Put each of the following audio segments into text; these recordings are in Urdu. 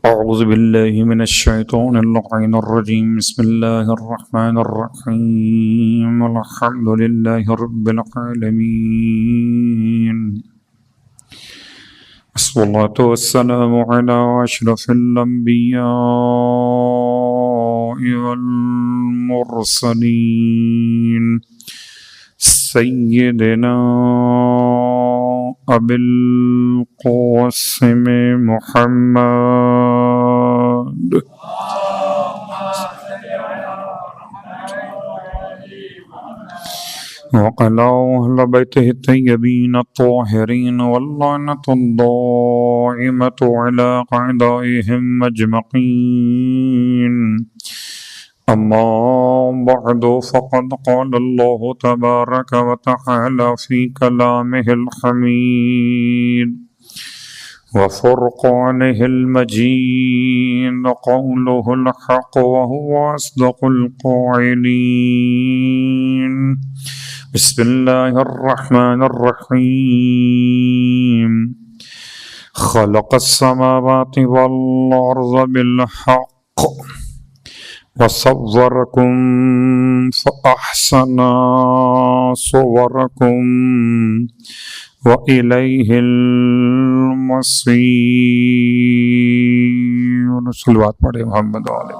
أعوذ بالله من الشيطان اللعين الرجيم بسم الله الرحمن الرحيم الحمد لله رب العالمين الصلاة والسلام على أشرف الأنبياء والمرسلين سيدنا أبي القاسم محمد وعلى أهل بيته الطيبين الطاهرين واللعنة الدائمة على أعدائهم أجمعين أما بعد فقد قال الله تبارك وتعالى في كلامه الحميد وفرقانه المجيد قوله الحق وهو أصدق القائلين بسم الله الرحمن الرحيم خلق السماوات والأرض بالحق وصوركم فأحسن صوركم وإليه المصير صلوات پڑھے محمد وعلى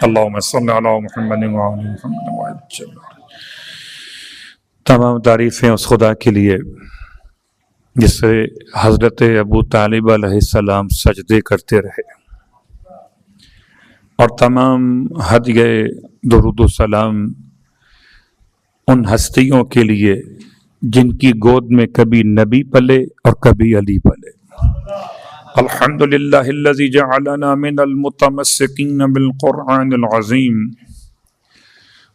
اللهم صل على محمد وعلى محمد وعجل. تمام تعریفیں اس خدا کے لیے جس سے حضرت ابو طالب علیہ السلام سجدے کرتے رہے، اور تمام ہدیہ درود و سلام ان ہستیوں کے لیے جن کی گود میں کبھی نبی پلے اور کبھی علی پلے. الحمدللہ الذی جعلنا من المتمسکین بالقرآن العظیم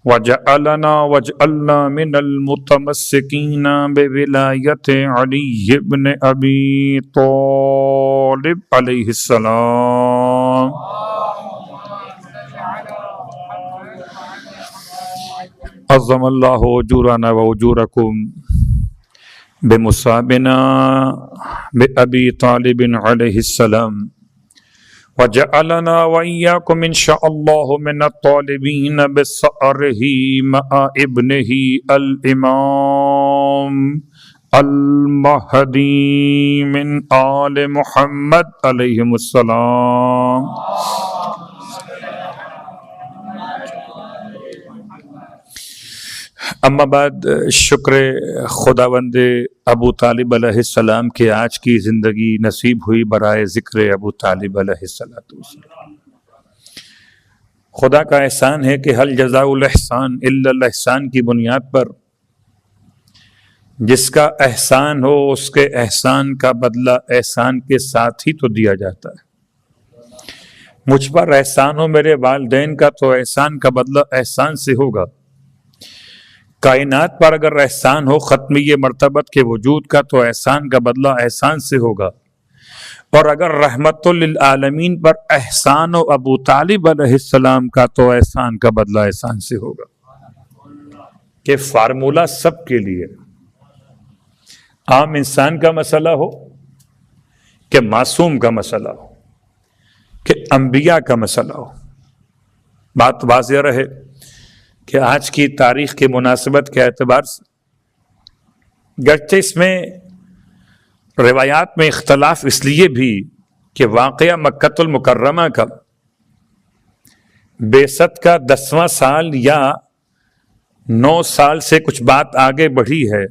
وجعلنا من المتمسکین بولایت علی بن ابی طالب علیہ السلام. عظم اللہ اجورنا و اجورکم بمصابنا بأبی طالب علیہ السلام وجعلنا وإياكم إن شاء الله من الطالبين بثأره مع ابنه الإمام المهدي من آل محمد علیہم السلام. اما بعد، شکر خداوند ابو طالب علیہ السلام کے آج کی زندگی نصیب ہوئی برائے ذکر ابو طالب علیہ السلام. خدا کا احسان ہے کہ حل جزاء الاحسان الا الاحسان کی بنیاد پر جس کا احسان ہو اس کے احسان کا بدلہ احسان کے ساتھ ہی تو دیا جاتا ہے. مجھ پر احسان ہو میرے والدین کا تو احسان کا بدلہ احسان سے ہوگا. کائنات پر اگر احسان ہو ختمی مرتبت کے وجود کا تو احسان کا بدلہ احسان سے ہوگا. اور اگر رحمت للعالمین پر احسان ہو ابو طالب علیہ السلام کا تو احسان کا بدلہ احسان سے ہوگا. کہ فارمولہ سب کے لیے، عام انسان کا مسئلہ ہو کہ معصوم کا مسئلہ ہو کہ انبیاء کا مسئلہ ہو، بات واضح رہے کہ آج کی تاریخ کے مناسبت کے اعتبار سے گرچہ اس میں روایات میں اختلاف اس لیے بھی کہ واقعہ مکہ المکرمہ کا بعثت کا 10واں سال یا 9 سال سے کچھ بات آگے بڑھی ہے.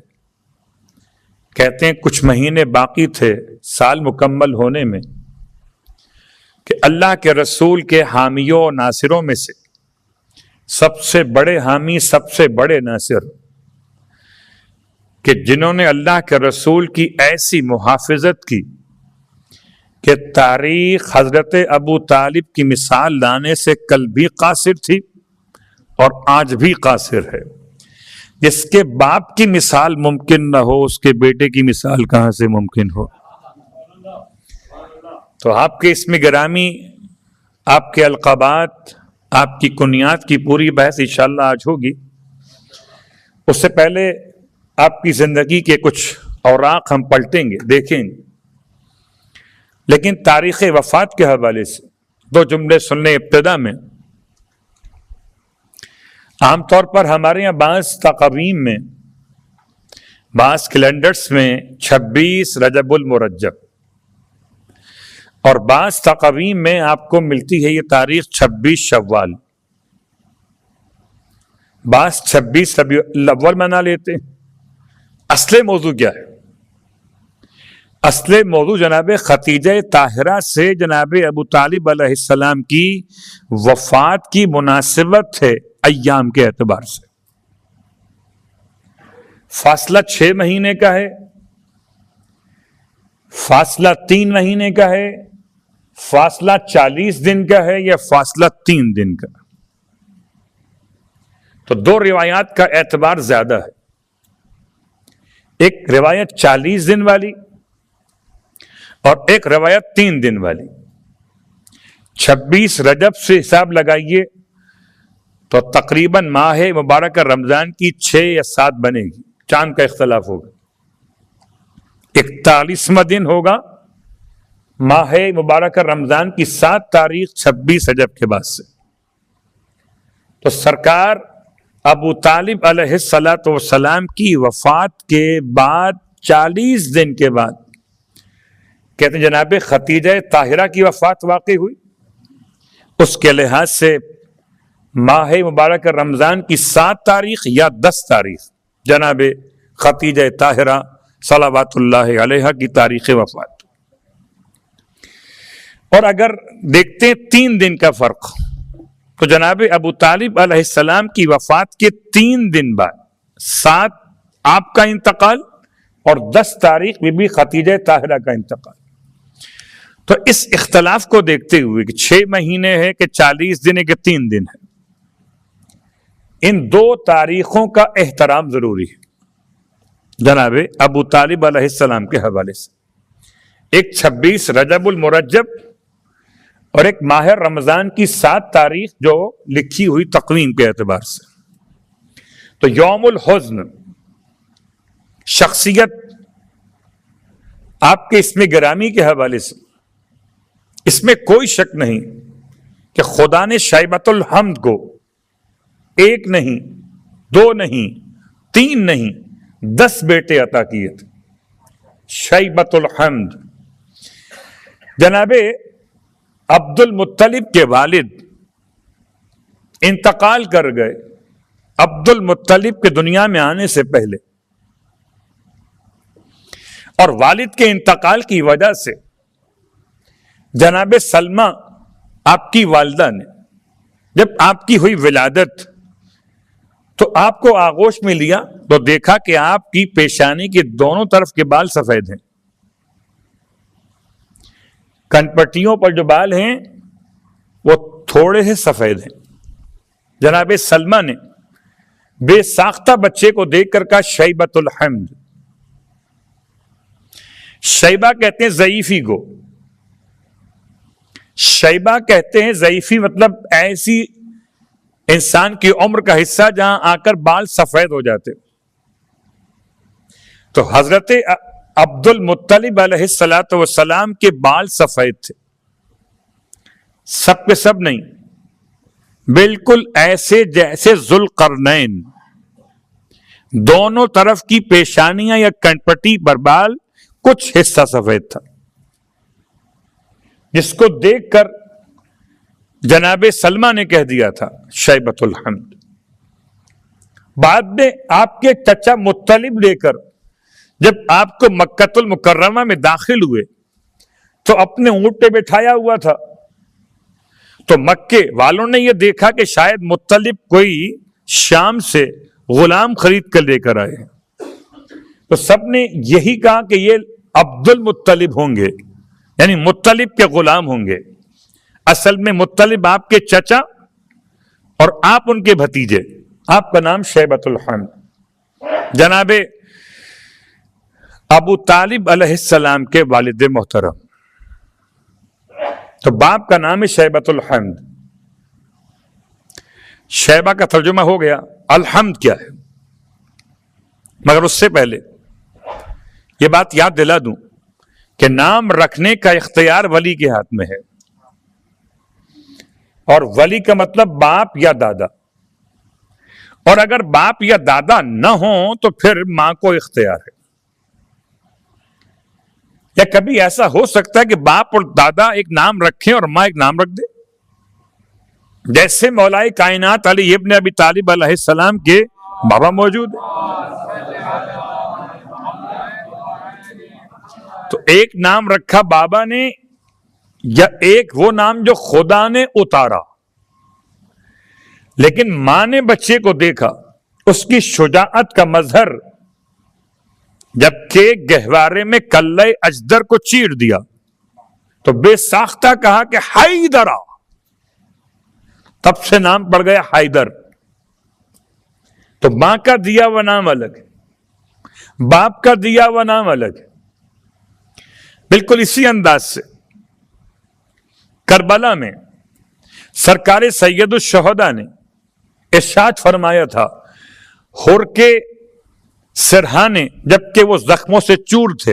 کہتے ہیں کچھ مہینے باقی تھے سال مکمل ہونے میں کہ اللہ کے رسول کے حامیوں و ناصروں میں سے سب سے بڑے حامی، سب سے بڑے ناصر کہ جنہوں نے اللہ کے رسول کی ایسی محافظت کی کہ تاریخ حضرت ابو طالب کی مثال لانے سے کل بھی قاصر تھی اور آج بھی قاصر ہے. جس کے باپ کی مثال ممکن نہ ہو اس کے بیٹے کی مثال کہاں سے ممکن ہو. تو آپ کے اسم گرامی، آپ کے القابات، آپ کی کنیات کی پوری بحث انشاءاللہ آج ہوگی. اس سے پہلے آپ کی زندگی کے کچھ اوراق ہم پلٹیں گے، دیکھیں گے. لیکن تاریخ وفات کے حوالے سے دو جملے سننے ابتدا میں. عام طور پر ہمارے یہاں بعض تقویم میں، بعض کیلنڈرز میں 26 رجب المرجب، اور بعض تقویم میں آپ کو ملتی ہے یہ تاریخ 26 شوال. بعض 26 ربیع الاول منا لیتے ہیں. اصل موضوع کیا ہے؟ اصل موضوع جناب ختیجہ طاہرہ سے جناب ابو طالب علیہ السلام کی وفات کی مناسبت ہے ایام کے اعتبار سے. فاصلہ 6 مہینے کا ہے، فاصلہ 3 مہینے کا ہے، فاصلہ 40 دن کا ہے، یا فاصلہ 3 دن کا. تو دو روایات کا اعتبار زیادہ ہے. ایک روایت 40 دن والی اور ایک روایت 3 دن والی. 26 رجب سے حساب لگائیے تو تقریباً ماہ مبارکہ رمضان کی 6 یا 7 بنے گی. چاند کا اختلاف ہوگا. 41واں دن ہوگا ماہ مبارکہ رمضان کی 7 تاریخ 26 رجب کے بعد سے. تو سرکار ابو طالب علیہ السلام کی وفات کے بعد 40 دن کے بعد کہتے ہیں جناب ختیجہ طاہرہ کی وفات واقع ہوئی. اس کے لحاظ سے ماہ مبارکہ رمضان کی 7 تاریخ یا 10 تاریخ جناب ختیجہ طاہرہ صلوات اللہ علیہا کی تاریخ وفات. اور اگر دیکھتے ہیں 3 دن کا فرق، تو جناب ابو طالب علیہ السلام کی وفات کے 3 دن بعد 7 آپ کا انتقال اور 10 تاریخ بی بی ختیجہ طاہرہ کا انتقال. تو اس اختلاف کو دیکھتے ہوئے کہ 6 مہینے ہے کہ 40 دن ہے کہ 3 دن ہے، ان 2 تاریخوں کا احترام ضروری ہے جناب ابو طالب علیہ السلام کے حوالے سے. ایک 26 رجب المرجب اور ایک ماہ رمضان کی 7 تاریخ جو لکھی ہوئی تقویم کے اعتبار سے. تو یوم الحزن شخصیت آپ کے اسم گرامی کے حوالے سے اس میں کوئی شک نہیں کہ خدا نے شیبۃ الحمد کو 1 نہیں 2 نہیں 3 نہیں 10 بیٹے عطا کیے تھے. شیبۃ الحمد جناب عبد المطلب کے والد انتقال کر گئے عبد المطلب کے دنیا میں آنے سے پہلے، اور والد کے انتقال کی وجہ سے جناب سلمہ آپ کی والدہ نے جب آپ کی ہوئی ولادت تو آپ کو آغوش میں لیا تو دیکھا کہ آپ کی پیشانی کے دونوں طرف کے بال سفید ہیں. کنپٹیوں پر جو بال ہیں وہ تھوڑے سے سفید ہیں. جناب سلمہ نے بے ساختہ بچے کو دیکھ کر کہا شیبۃ الحمد. شیبہ کہتے ہیں ضعیفی کو، شیبہ کہتے ہیں ضعیفی مطلب ایسی انسان کی عمر کا حصہ جہاں آ کر بال سفید ہو جاتے. تو حضرت عبد المطلب علیہ السلام کے بال سفید تھے، سب کے سب نہیں، بالکل ایسے جیسے ذوالقرنین. دونوں طرف کی پیشانیاں یا کنپٹی پر بال کچھ حصہ سفید تھا، جس کو دیکھ کر جناب سلمہ نے کہہ دیا تھا شیبۃ الحمد. بعد میں آپ کے چچا مطلب لے کر جب آپ کو مکۃ المکرمہ میں داخل ہوئے تو اپنے اونٹ پہ بٹھایا ہوا تھا. تو مکے والوں نے یہ دیکھا کہ شاید مطلب کوئی شام سے غلام خرید کر لے کر آئے، تو سب نے یہی کہا کہ یہ عبد المطلب ہوں گے، یعنی مطلب کے غلام ہوں گے. اصل میں مطلب آپ کے چچا اور آپ ان کے بھتیجے. آپ کا نام شیبۃ الحمد. جناب ابو طالب علیہ السلام کے والد محترم، تو باپ کا نام ہے شیبۃ الحمد. شیبہ کا ترجمہ ہو گیا الحمد کیا ہے. مگر اس سے پہلے یہ بات یاد دلا دوں کہ نام رکھنے کا اختیار ولی کے ہاتھ میں ہے، اور ولی کا مطلب باپ یا دادا، اور اگر باپ یا دادا نہ ہوں تو پھر ماں کو اختیار ہے۔ یا کبھی ایسا ہو سکتا ہے کہ باپ اور دادا ایک نام رکھیں اور ماں ایک نام رکھ دے، جیسے مولائے کائنات علی ابن ابی طالب علیہ السلام کے بابا موجود ہے، تو ایک نام رکھا بابا نے، یا ایک وہ نام جو خدا نے اتارا، لیکن ماں نے بچے کو دیکھا، اس کی شجاعت کا مظہر، جبکہ گہوارے میں کلے اجدر کو چیر دیا تو بے ساختہ کہا کہ حیدرا، تب سے نام پڑ گیا حیدر۔ تو ماں کا دیا ہوا نام الگ ہے، باپ کا دیا ہوا نام الگ ہے۔ بالکل اسی انداز سے کربلا میں سرکار سید الشہداء نے ارشاد فرمایا تھا، ہور کے سرہانے جبکہ وہ زخموں سے چور تھے،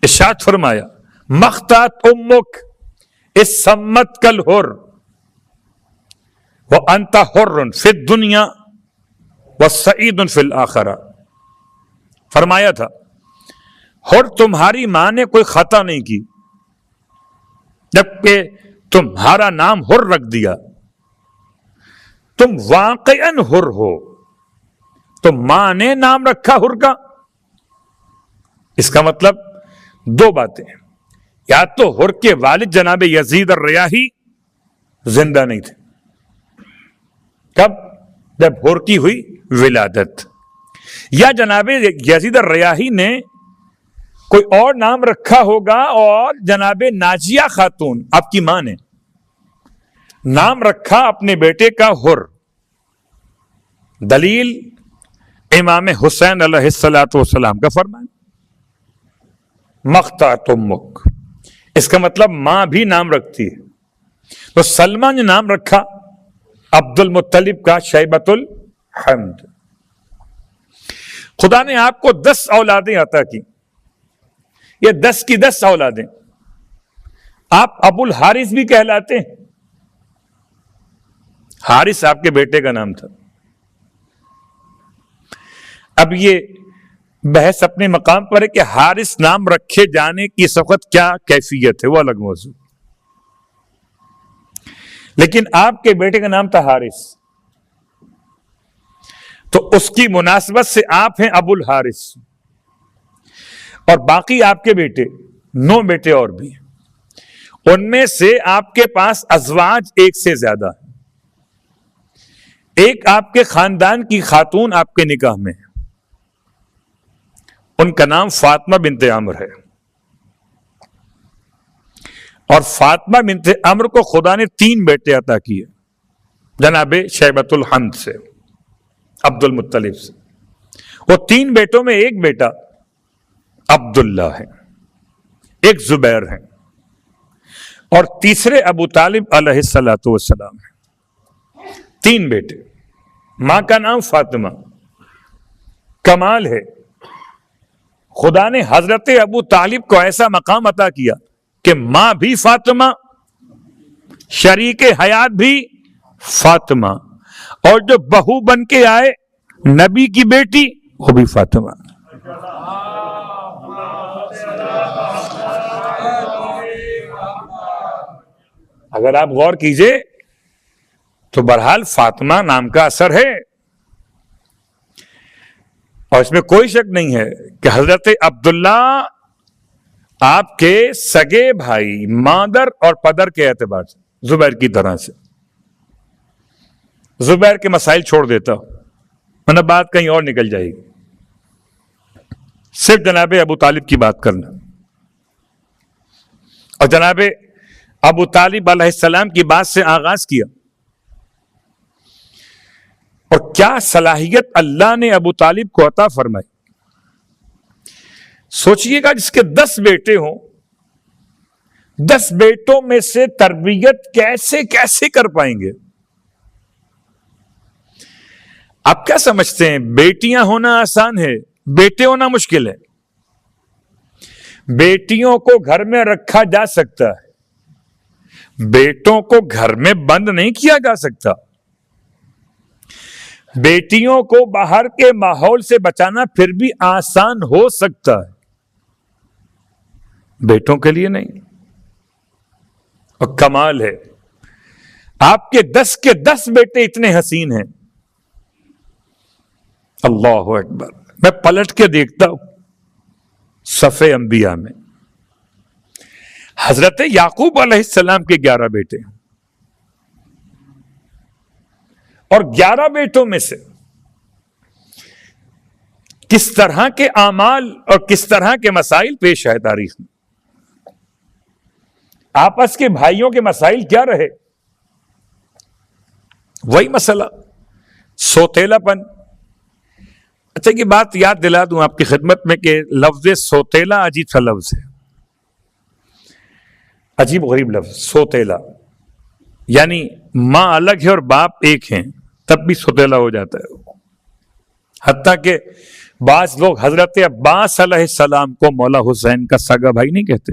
ارشاد فرمایا مختات امک اسمت کل ہر وانت حر فی الدنیا وسعید فی الاخرہ، فرمایا تھا ہر تمہاری ماں نے کوئی خطا نہیں کی، جبکہ تمہارا نام ہر رکھ دیا، تم واقعاً ہر ہو، تو ماں نے نام رکھا ہر کا۔ اس کا مطلب دو باتیں، یا تو ہر کے والد جناب یزید الریاحی زندہ نہیں تھے، کب؟ جب ہر کی ہوئی ولادت، یا جناب یزید الریاحی نے کوئی اور نام رکھا ہوگا، اور جناب ناجیہ خاتون آپ کی ماں نے نام رکھا اپنے بیٹے کا ہر۔ دلیل امام حسین علیہ الصلوۃ والسلام کا فرمان مختات امک، اس کا مطلب ماں بھی نام رکھتی ہے۔ تو سلمہ نے نام رکھا عبد المطلب کا شیبۃ الحمد۔ خدا نے آپ کو 10 اولادیں عطا کی، یہ 10 کی 10 اولادیں، آپ ابو الحارث بھی کہلاتے ہیں، حارث آپ کے بیٹے کا نام تھا۔ اب یہ بحث اپنے مقام پر ہے کہ حارث نام رکھے جانے کی اس وقت کیا کیفیت ہے، وہ الگ موضوع، لیکن آپ کے بیٹے کا نام تھا حارث، تو اس کی مناسبت سے آپ ہیں ابو الحارث، اور باقی آپ کے بیٹے 9 بیٹے اور بھی ہیں، ان میں سے آپ کے پاس ازواج ایک سے زیادہ ہیں، ایک آپ کے خاندان کی خاتون آپ کے نکاح میں ہے، ان کا نام فاطمہ بنت عمر ہے، اور فاطمہ بنت عمر کو خدا نے 3 بیٹے عطا کیے، جناب شیبۃ الحمد سے، عبد المطلب سے۔ وہ 3 بیٹوں میں ایک بیٹا عبداللہ ہے، ایک زبیر ہے، اور تیسرے ابو طالب علیہ الصلوۃ والسلام ہے۔ 3 بیٹے، ماں کا نام فاطمہ۔ کمال ہے، خدا نے حضرت ابو طالب کو ایسا مقام عطا کیا کہ ماں بھی فاطمہ، شریک حیات بھی فاطمہ، اور جو بہو بن کے آئے نبی کی بیٹی وہ بھی فاطمہ۔ اگر آپ غور کیجئے تو بہرحال فاطمہ نام کا اثر ہے، اور اس میں کوئی شک نہیں ہے کہ حضرت عبداللہ آپ کے سگے بھائی مادر اور پدر کے اعتبار سے زبیر کی طرح سے، زبیر کے مسائل چھوڑ دیتا ورنہ بات کہیں اور نکل جائے گی، صرف جناب ابو طالب کی بات کرنا۔ اور جناب ابو طالب علیہ السلام کی بات سے آغاز کیا، اور کیا صلاحیت اللہ نے ابو طالب کو عطا فرمائی۔ سوچئے گا، جس کے 10 بیٹے ہوں، 10 بیٹوں میں سے تربیت کیسے کیسے کر پائیں گے؟ آپ کیا سمجھتے ہیں بیٹیاں ہونا آسان ہے، بیٹے ہونا مشکل ہے؟ بیٹیوں کو گھر میں رکھا جا سکتا ہے، بیٹوں کو گھر میں بند نہیں کیا جا سکتا. بیٹیوں کو باہر کے ماحول سے بچانا پھر بھی آسان ہو سکتا ہے، بیٹوں کے لیے نہیں. اور کمال ہے آپ کے 10 کے 10 بیٹے اتنے حسین ہیں. اللہ اکبر. میں پلٹ کے دیکھتا ہوں صفحے انبیاء میں حضرت یعقوب علیہ السلام کے 11 بیٹے ہیں، اور 11 بیٹوں میں سے کس طرح کے اعمال اور کس طرح کے مسائل پیش آئے تاریخ میں. آپس کے بھائیوں کے مسائل کیا رہے؟ وہی مسئلہ سوتیلا پن. اچھا یہ بات یاد دلا دوں آپ کی خدمت میں کہ لفظ سوتیلا عجیب سا لفظ ہے، عجیب غریب لفظ. سوتیلا یعنی ماں الگ ہے اور باپ ایک ہیں تب بھی سوتیلا ہو جاتا ہے. حتیٰ کہ بعض لوگ حضرت عباس علیہ السلام کو مولا حسین کا سگا بھائی نہیں کہتے.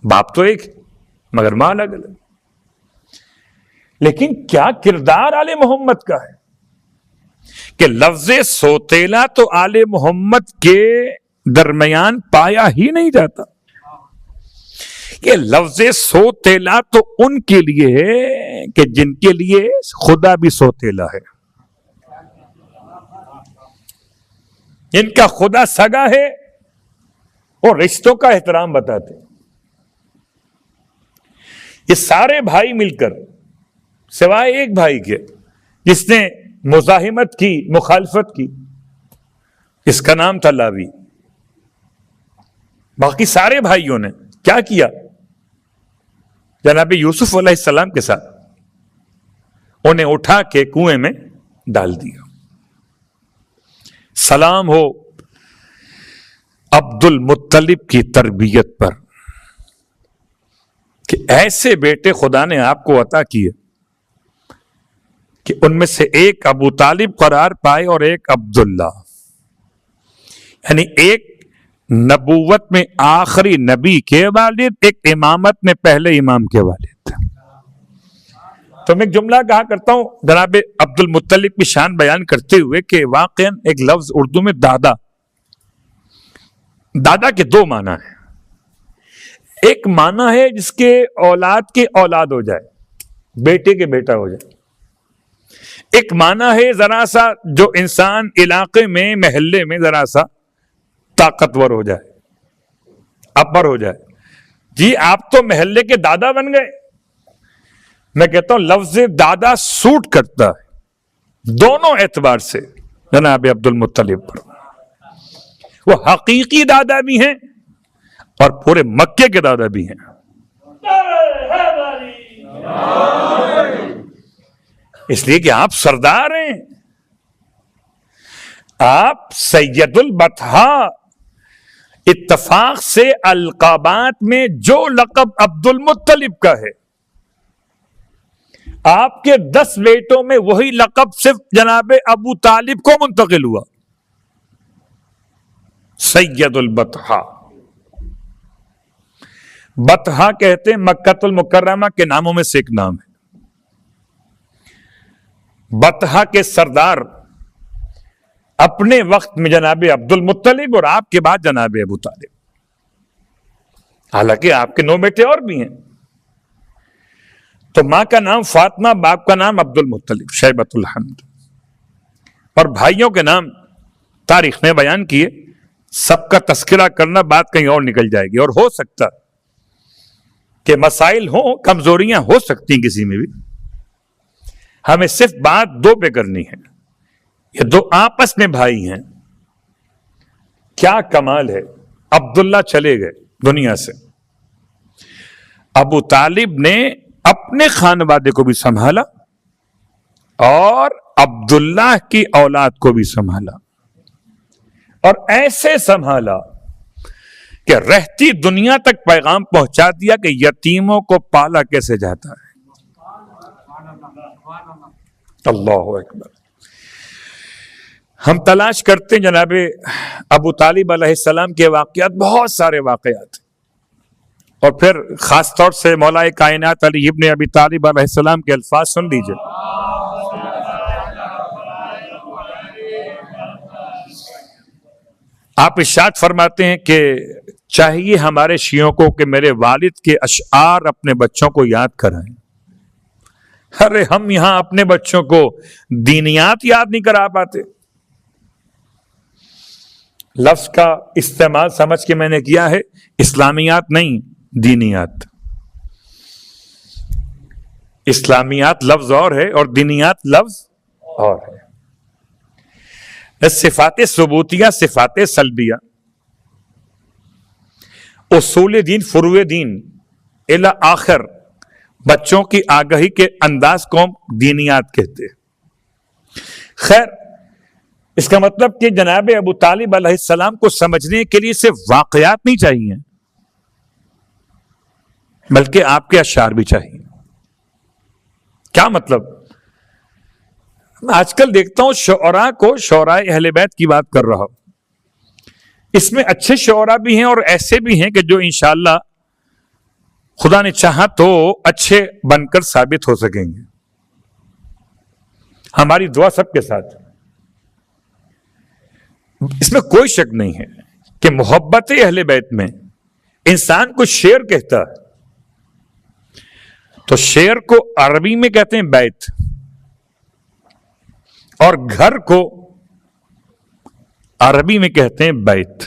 باپ تو ایک مگر ماں الگ الگ. لیکن کیا کردار آل محمد کا ہے کہ لفظ سوتیلا تو آل محمد کے درمیان پایا ہی نہیں جاتا. یہ لفظ سوتیلا تو ان کے لیے ہے کہ جن کے لیے خدا بھی سوتیلا ہے، ان کا خدا سگا ہے اور رشتوں کا احترام بتاتے. یہ سارے بھائی مل کر سوائے ایک بھائی کے جس نے مزاحمت کی، مخالفت کی، اس کا نام تھا لاوی. باقی سارے بھائیوں نے کیا کیا؟ جناب یوسف علیہ السلام کے ساتھ انہیں اٹھا کے کنویں میں ڈال دیا. سلام ہو عبد المطلب کی تربیت پر کہ ایسے بیٹے خدا نے آپ کو عطا کیے کہ ان میں سے ایک ابو طالب قرار پائے اور ایک عبداللہ، یعنی ایک نبوت میں آخری نبی کے والد، ایک امامت میں پہلے امام کے والد. تو میں ایک جملہ کہا کرتا ہوں جناب عبد المطلب کی شان بیان کرتے ہوئے کہ واقعاً ایک لفظ اردو میں دادا کے دو معنی ہیں. ایک معنی ہے جس کے اولاد کے اولاد ہو جائے، بیٹے کے بیٹا ہو جائے. ایک معنی ہے ذرا سا جو انسان علاقے میں محلے میں ذرا سا طاقتور ہو جائے، اپر ہو جائے. جی آپ تو محلے کے دادا بن گئے. میں کہتا ہوں لفظ دادا سوٹ کرتا ہے دونوں اعتبار سے جناب عبد المطلب پر. وہ حقیقی دادا بھی ہیں اور پورے مکے کے دادا بھی ہیں. اس لیے کہ آپ سردار ہیں، آپ سید البطحا. اتفاق سے القابات میں جو لقب عبد المطلب کا ہے، آپ کے 10 بیٹوں میں وہی لقب صرف جناب ابو طالب کو منتقل ہوا، سید البطحا. بطحا کہتے ہیں مکہ المکرمہ کے ناموں میں سے ایک نام ہے. بطحا کے سردار اپنے وقت میں جناب عبد المطلب اور آپ کے بعد جناب ابو طالب. حالانکہ آپ کے 9 بیٹے اور بھی ہیں. تو ماں کا نام فاطمہ، باپ کا نام عبد المطلب شیبۃ الحمد، اور بھائیوں کے نام تاریخ نے بیان کیے. سب کا تذکرہ کرنا بات کہیں اور نکل جائے گی، اور ہو سکتا کہ مسائل ہوں، کمزوریاں ہو سکتی ہیں کسی میں بھی. ہمیں صرف بات 2 پہ کرنی ہے. یہ 2 آپس میں بھائی ہیں. کیا کمال ہے. عبداللہ چلے گئے دنیا سے، ابو طالب نے اپنے خانوادے کو بھی سنبھالا اور عبداللہ کی اولاد کو بھی سنبھالا، اور ایسے سنبھالا کہ رہتی دنیا تک پیغام پہنچا دیا کہ یتیموں کو پالا کیسے جاتا ہے. اللہ اکبر. ہم تلاش کرتے ہیں جناب ابو طالب علیہ السلام کے واقعات، بہت سارے واقعات، اور پھر خاص طور سے مولا کائنات علی ابن ابی طالب علیہ السلام کے الفاظ سن لیجئے. آپ ارشاد فرماتے ہیں کہ چاہیے ہمارے شیعوں کو کہ میرے والد کے اشعار اپنے بچوں کو یاد کرائیں. ارے ہم یہاں اپنے بچوں کو دینیات یاد نہیں کرا پاتے. لفظ کا استعمال سمجھ کے میں نے کیا ہے، اسلامیات نہیں، دینیات. اسلامیات لفظ اور ہے اور دینیات لفظ اور ہے. صفات ثبوتیہ، صفات سلبیہ، اصول دین، فروع دین الی آخر، بچوں کی آگہی کے انداز کو دینیات کہتے. خیر، اس کا مطلب کہ جناب ابو طالب علیہ السلام کو سمجھنے کے لیے صرف واقعات نہیں چاہیے، بلکہ آپ کے اشعار بھی چاہیے. کیا مطلب؟ آج کل دیکھتا ہوں شعراء کو، شعراء اہل بیت کی بات کر رہا ہوں، اس میں اچھے شعراء بھی ہیں اور ایسے بھی ہیں کہ جو انشاءاللہ خدا نے چاہا تو اچھے بن کر ثابت ہو سکیں گے. ہماری دعا سب کے ساتھ. اس میں کوئی شک نہیں ہے کہ محبت اہل بیت میں انسان کو شعر کہتا ہے تو شعر کو عربی میں کہتے ہیں بیت، اور گھر کو عربی میں کہتے ہیں بیت.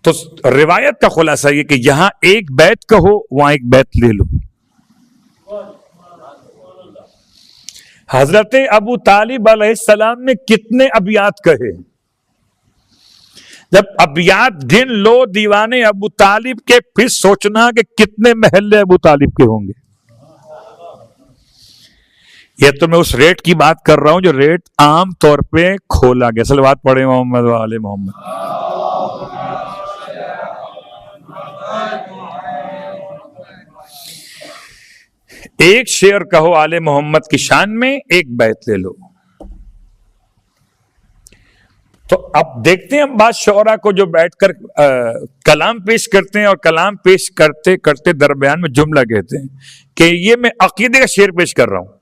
تو روایت کا خلاصہ یہ کہ یہاں ایک بیت کہو، وہاں ایک بیت لے لو. حضرت ابو طالب علیہ السلام نے کتنے ابیات کہے؟ جب ابیات گن لو دیوانے ابو طالب کے، پھر سوچنا کہ کتنے محلے ابو طالب کے ہوں گے. یہ تو میں اس ریٹ کی بات کر رہا ہوں جو ریٹ عام طور پہ کھولا گیا. صلوات پڑھے محمد و آل محمد. ایک شعر کہو آل محمد کی شان میں، ایک بیت لے لو. تو اب دیکھتے ہیں ہم بعض شعراء کو جو بیٹھ کر کلام پیش کرتے ہیں اور کلام پیش کرتے کرتے درمیان میں جملہ کہتے ہیں کہ یہ میں عقیدے کا شعر پیش کر رہا ہوں.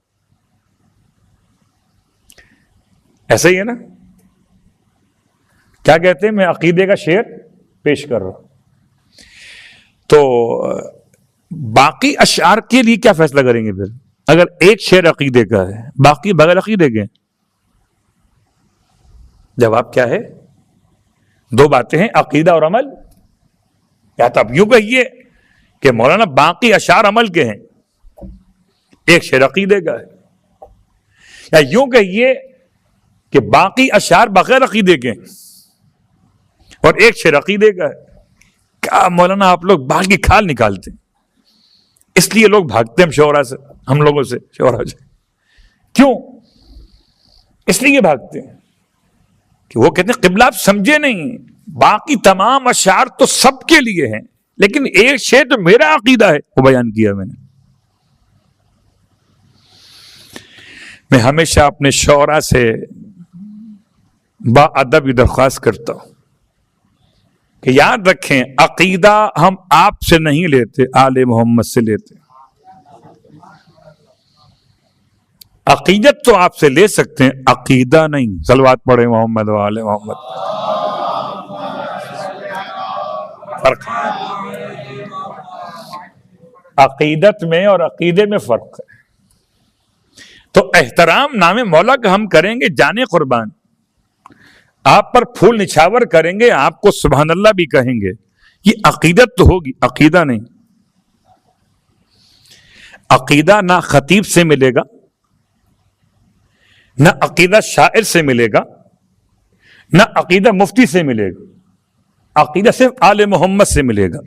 ایسا ہی ہے نا؟ کیا کہتے ہیں؟ میں عقیدے کا شعر پیش کر رہا ہوں. تو باقی اشعار کے لیے کیا فیصلہ کریں گے پھر؟ اگر ایک شعر عقیدے کا ہے، باقی بغیر عقیدے کے؟ جواب کیا ہے؟ دو باتیں ہیں، عقیدہ اور عمل. یا تو اب یوں کہیے کہ مولانا باقی اشعار عمل کے ہیں، ایک شعر عقیدے کا ہے، یا یوں کہیے کہ باقی اشعار بغیر عقیدے کے ہیں اور ایک شعر عقیدے کا ہے. کیا مولانا آپ لوگ باقی کھال نکالتے ہیں، اس لیے لوگ بھاگتے ہیں شعراء سے، ہم لوگوں سے، شعراء سے. کیوں اس لیے بھاگتے ہیں کہ وہ کہتے ہیں قبلہ آپ سمجھے نہیں، باقی تمام اشعار تو سب کے لیے ہیں لیکن ایک شعر تو میرا عقیدہ ہے، وہ بیان کیا میں نے. میں ہمیشہ اپنے شعراء سے با ادب درخواست کرتا ہوں کہ یاد رکھیں، عقیدہ ہم آپ سے نہیں لیتے، آل محمد سے لیتے. عقیدت تو آپ سے لے سکتے ہیں، عقیدہ نہیں. صلوات پڑھے محمد و آل محمد. فرق عقیدت میں اور عقیدے میں فرق ہے. تو احترام نام مولا کا ہم کریں گے، جانے قربان. آپ پر پھول نچھاور کریں گے، آپ کو سبحان اللہ بھی کہیں گے. یہ عقیدت تو ہوگی، عقیدہ نہیں. عقیدہ نہ خطیب سے ملے گا، نہ عقیدہ شاعر سے ملے گا، نہ عقیدہ مفتی سے ملے گا. عقیدہ صرف آل محمد سے ملے گا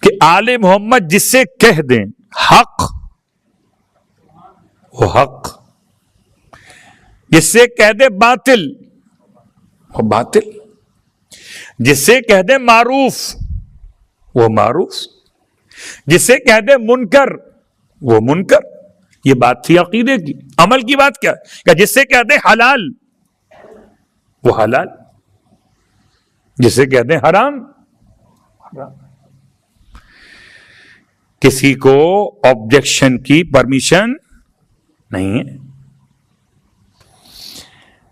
کہ آل محمد جس سے کہہ دیں حق، وہ حق. جس سے کہہ دے باطل، وہ باطل. جس سے کہہ دے معروف، وہ معروف. جس سے کہہ دے منکر، وہ منکر. یہ بات تھی عقیدے کی. عمل کی بات کیا کہ جس سے کہتے ہیں حلال وہ حلال، جسے کہتے ہیں حرام حرام. کسی کو آبجیکشن کی پرمیشن نہیں ہے.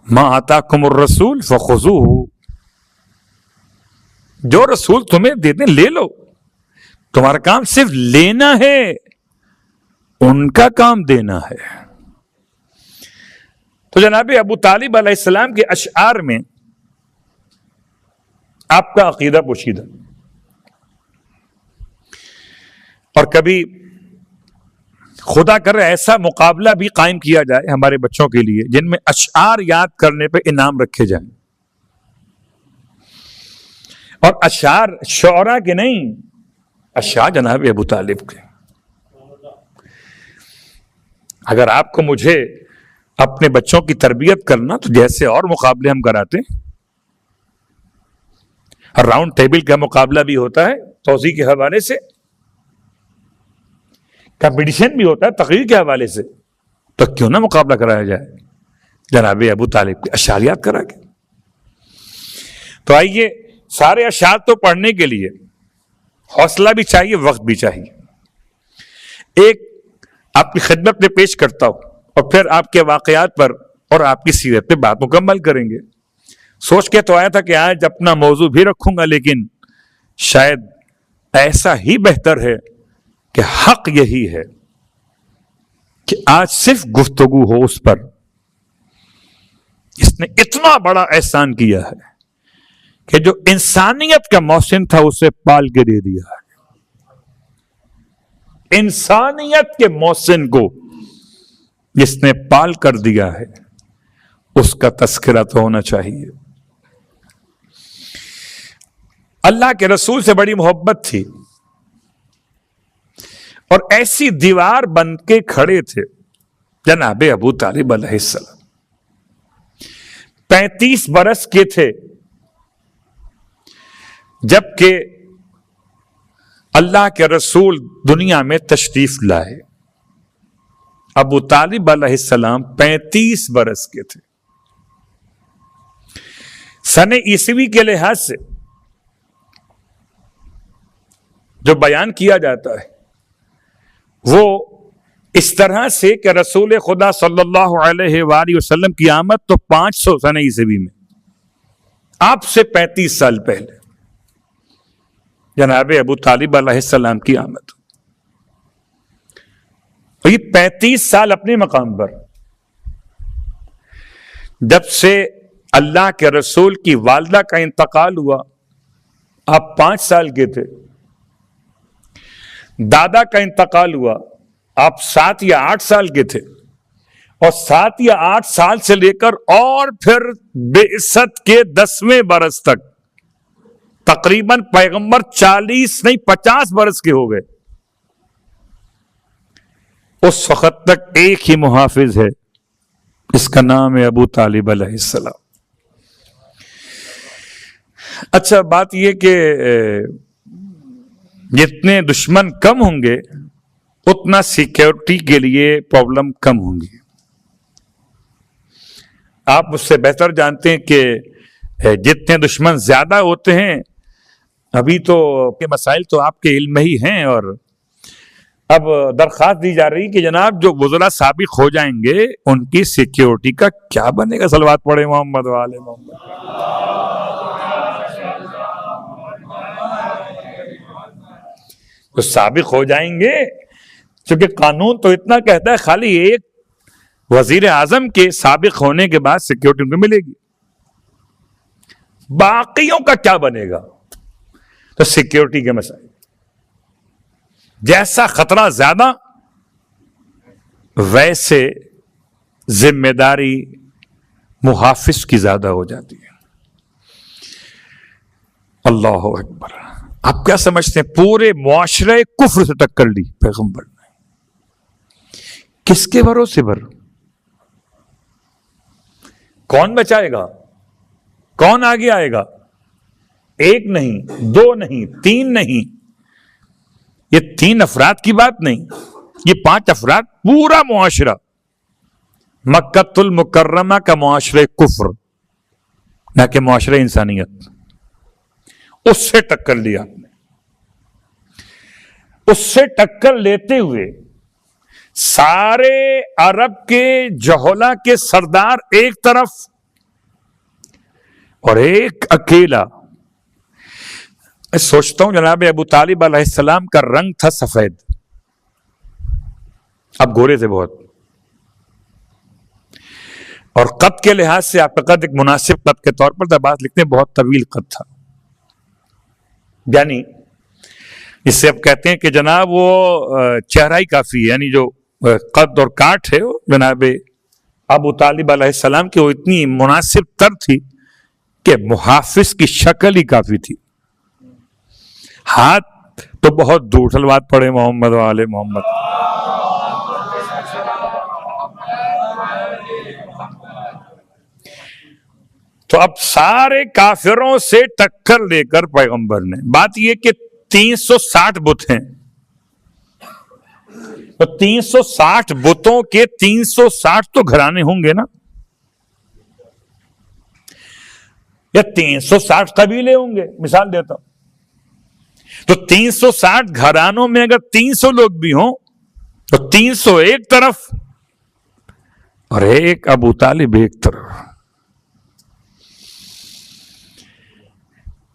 ما آتاکم الرسول فخذوہ، جو رسول تمہیں دیتے لے لو، تمہارا کام صرف لینا ہے، ان کا کام دینا ہے. تو جناب ابو طالب علیہ السلام کے اشعار میں آپ کا عقیدہ پوشیدہ، اور کبھی خدا کر ایسا مقابلہ بھی قائم کیا جائے ہمارے بچوں کے لیے جن میں اشعار یاد کرنے پہ انعام رکھے جائیں. اور اشعار شعراء کے نہیں، اشعار جناب ابو طالب کے. اگر آپ کو مجھے اپنے بچوں کی تربیت کرنا تو جیسے اور مقابلے ہم کراتے ہیں، راؤنڈ ٹیبل کا مقابلہ بھی ہوتا ہے توضیح کے حوالے سے، کمپٹیشن بھی ہوتا ہے تقریر کے حوالے سے، تو کیوں نہ مقابلہ کرایا جائے جناب ابو طالب کے اشعاریات کرا کے. تو آئیے، سارے اشعار تو پڑھنے کے لیے حوصلہ بھی چاہیے، وقت بھی چاہیے. ایک آپ کی خدمت میں پیش کرتا ہوں اور پھر آپ کے واقعات پر اور آپ کی سیرت پہ بات مکمل کریں گے. سوچ کے تو آیا تھا کہ آج اپنا موضوع بھی رکھوں گا، لیکن شاید ایسا ہی بہتر ہے کہ حق یہی ہے کہ آج صرف گفتگو ہو اس پر. اس نے اتنا بڑا احسان کیا ہے کہ جو انسانیت کا محسن تھا اسے پال کے دے دیا ہے. انسانیت کے محسن کو جس نے پال کر دیا ہے اس کا تذکرہ تو ہونا چاہیے. اللہ کے رسول سے بڑی محبت تھی اور ایسی دیوار بن کے کھڑے تھے جناب ابو طالب علیہ السلام. 35 برس کے تھے جبکہ اللہ کے رسول دنیا میں تشریف لائے. ابو طالب علیہ السلام 35 برس کے تھے. سن عیسوی کے لحاظ سے جو بیان کیا جاتا ہے وہ اس طرح سے کہ رسول خدا صلی اللہ علیہ وآلہ وسلم کی آمد تو 500 سن عیسوی میں، آپ سے 35 سال پہلے جناب ابو طالب علیہ السلام کی آمد. اور یہ 35 سال اپنے مقام پر، جب سے اللہ کے رسول کی والدہ کا انتقال ہوا آپ 5 سال کے تھے، دادا کا انتقال ہوا آپ 7 یا 8 سال کے تھے، اور 7 یا 8 سال سے لے کر اور پھر بعثت کے 10ویں برس تک تقریباً پیغمبر 40 نہیں 50 برس کے ہو گئے. اس وقت تک ایک ہی محافظ ہے، اس کا نام ہے ابو طالب علیہ السلام. اچھا بات یہ کہ جتنے دشمن کم ہوں گے اتنا سیکیورٹی کے لیے پرابلم کم ہوں گی. آپ مجھ سے بہتر جانتے ہیں کہ جتنے دشمن زیادہ ہوتے ہیں، ابھی تو کے مسائل تو آپ کے علم میں ہی ہیں، اور اب درخواست دی جا رہی کہ جناب جو وزراء سابق ہو جائیں گے ان کی سیکیورٹی کا کیا بنے گا. صلوات پڑھے محمد وآل محمد. جو سابق ہو جائیں گے، چونکہ قانون تو اتنا کہتا ہے خالی ایک وزیر اعظم کے سابق ہونے کے بعد سیکیورٹی ان کو ملے گی، باقیوں کا کیا بنے گا. تو سیکیورٹی کے مسائل جیسا خطرہ زیادہ ویسے ذمہ داری محافظ کی زیادہ ہو جاتی ہے. اللہ اکبر. آپ کیا سمجھتے ہیں پورے معاشرے کفر سے ٹکر لی پیغمبر نے، کس کے بھروسے پر؟ کون بچائے گا؟ کون آگے آئے گا؟ 1 نہیں 2 نہیں 3 نہیں، یہ 3 افراد کی بات نہیں، یہ 5 افراد پورا معاشرہ مکۃ المکرمہ کا معاشرہ کفر نہ کہ معاشرہ انسانیت، اس سے ٹکر لیا. اس سے ٹکر لیتے ہوئے سارے عرب کے جہلا کے سردار ایک طرف اور ایک اکیلا. میں سوچتا ہوں جناب ابو طالب علیہ السلام کا رنگ تھا سفید، اب گورے تھے بہت، اور قد کے لحاظ سے آپ کا قد ایک مناسب قد کے طور پر تھا. بات لکھتے ہیں بہت طویل قد تھا، یعنی اس سے اب کہتے ہیں کہ جناب وہ چہرہ ہی کافی ہے، یعنی جو قد اور کاٹ ہے وہ جناب ابو طالب علیہ السلام کی وہ اتنی مناسب تر تھی کہ محافظ کی شکل ہی کافی تھی. ہاتھ تو بہت دور، صلوات پڑھے محمد وآل محمد. تو اب سارے کافروں سے ٹکر لے کر پیغمبر نے، بات یہ کہ 360 بت ہیں، تو 360 بتوں کے 360 تو گھرانے ہوں گے نا، یا 360 قبیلے ہوں گے، مثال دیتا ہوں. تو 360 گھرانوں میں اگر 300 لوگ بھی ہوں تو 300 ایک طرف اور ایک ابو طالب ایک طرف،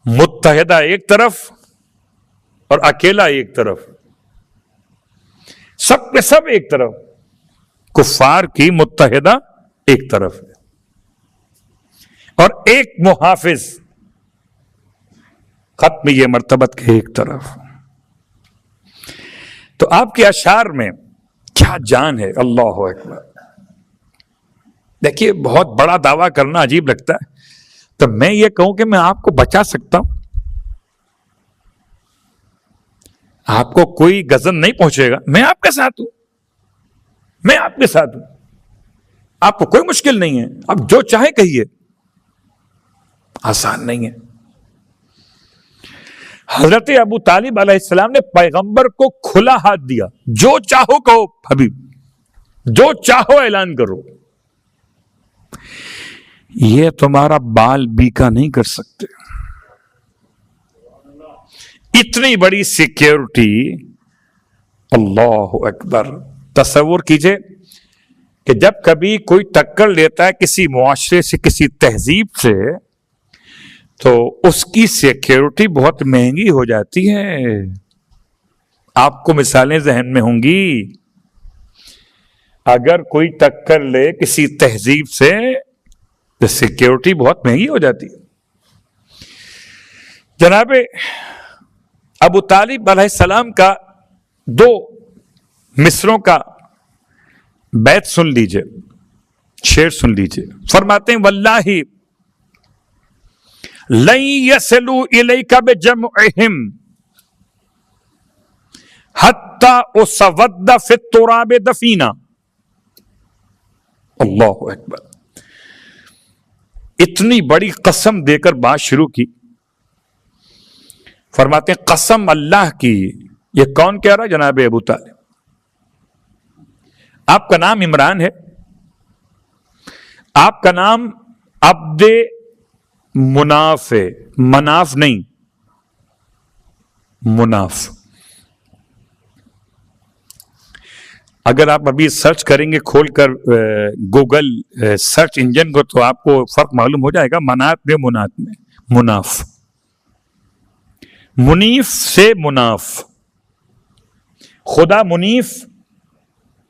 متحدہ ایک طرف اور اکیلا ایک طرف، سب کے سب ایک طرف. کفار کی متحدہ ایک طرف ہے اور ایک محافظ ختم یہ مرتبت کے ایک طرف. تو آپ کے اشعار میں کیا جان ہے، اللہ اکبر. دیکھیے بہت بڑا دعویٰ کرنا عجیب لگتا ہے، تو میں یہ کہوں کہ میں آپ کو بچا سکتا ہوں، آپ کو کوئی غضب نہیں پہنچے گا، میں آپ کے ساتھ ہوں، میں آپ کے ساتھ ہوں، آپ کو کوئی مشکل نہیں ہے، آپ جو چاہے کہیے. آسان نہیں ہے. حضرت ابو طالب علیہ السلام نے پیغمبر کو کھلا ہاتھ دیا، جو چاہو کہو حبیب، جو چاہو اعلان کرو، یہ تمہارا بال بیکا نہیں کر سکتے. اتنی بڑی سیکیورٹی، اللہ اکبر. تصور کیجئے کہ جب کبھی کوئی ٹکر لیتا ہے کسی معاشرے سے، کسی تہذیب سے، تو اس کی سیکیورٹی بہت مہنگی ہو جاتی ہے. آپ کو مثالیں ذہن میں ہوں گی. اگر کوئی ٹکر لے کسی تہذیب سے تو سیکیورٹی بہت مہنگی ہو جاتی ہے. جناب ابو طالب علیہ السلام کا 2 مصروں کا بیت سن لیجئے، شعر سن لیجئے. فرماتے ہیں واللہ لن يصلوا الیک بجمعہم حتی اسود فی التراب دفینا. اللہ اکبر. اتنی بڑی قسم دے کر بات شروع کی. فرماتے ہیں قسم اللہ کی. یہ کون کہہ رہا؟ جناب ابو طالب. آپ کا نام عمران ہے، آپ کا نام عبد مناف ہے، مناف نہیں، مناف. اگر آپ ابھی سرچ کریں گے کھول کر گوگل سرچ انجن کو تو آپ کو فرق معلوم ہو جائے گا. منات میں منات میں مناف، منیف سے مناف. خدا منیف،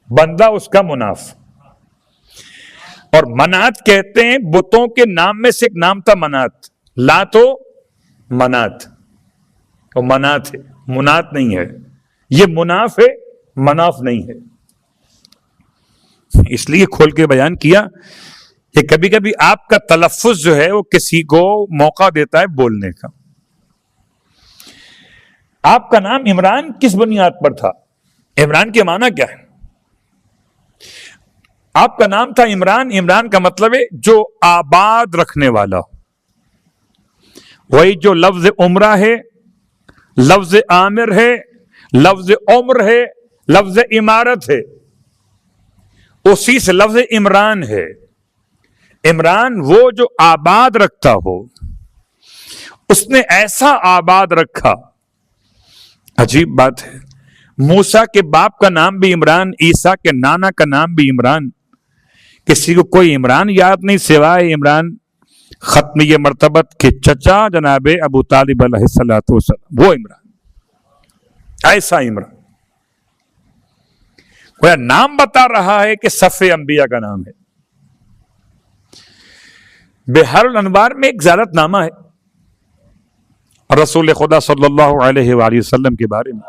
بندہ اس کا مناف. اور منات کہتے ہیں بتوں کے نام میں سے ایک نام تھا منات. لات و منات، اور منات ہے، منات نہیں ہے. یہ مناف ہے، مناف نہیں ہے. اس لیے کھول کے بیان کیا کہ کبھی کبھی آپ کا تلفظ جو ہے وہ کسی کو موقع دیتا ہے بولنے کا. آپ کا نام عمران کس بنیاد پر تھا؟ عمران کے معنی کیا ہے؟ آپ کا نام تھا عمران. عمران کا مطلب ہے جو آباد رکھنے والا. وہی جو لفظ عمرہ ہے، لفظ عامر ہے، لفظ عمر ہے، لفظ عمارت ہے، اسی سے لفظ عمران ہے۔ عمران وہ جو آباد رکھتا ہو، اس نے ایسا آباد رکھا۔ عجیب بات ہے، موسیٰ کے باپ کا نام بھی عمران، عیسیٰ کے نانا کا نام بھی عمران، کسی کو کوئی عمران یاد نہیں سوائے عمران ختمی مرتبت کے چچا جناب ابو طالب علیہ الصلوۃ والسلام، وہ عمران، ایسا عمران۔ وہ نام بتا رہا ہے کہ صف انبیاء کا نام ہے۔ بحر الانوار میں ایک زیارت نامہ ہے رسول خدا صلی اللہ علیہ وآلہ وسلم کے بارے میں۔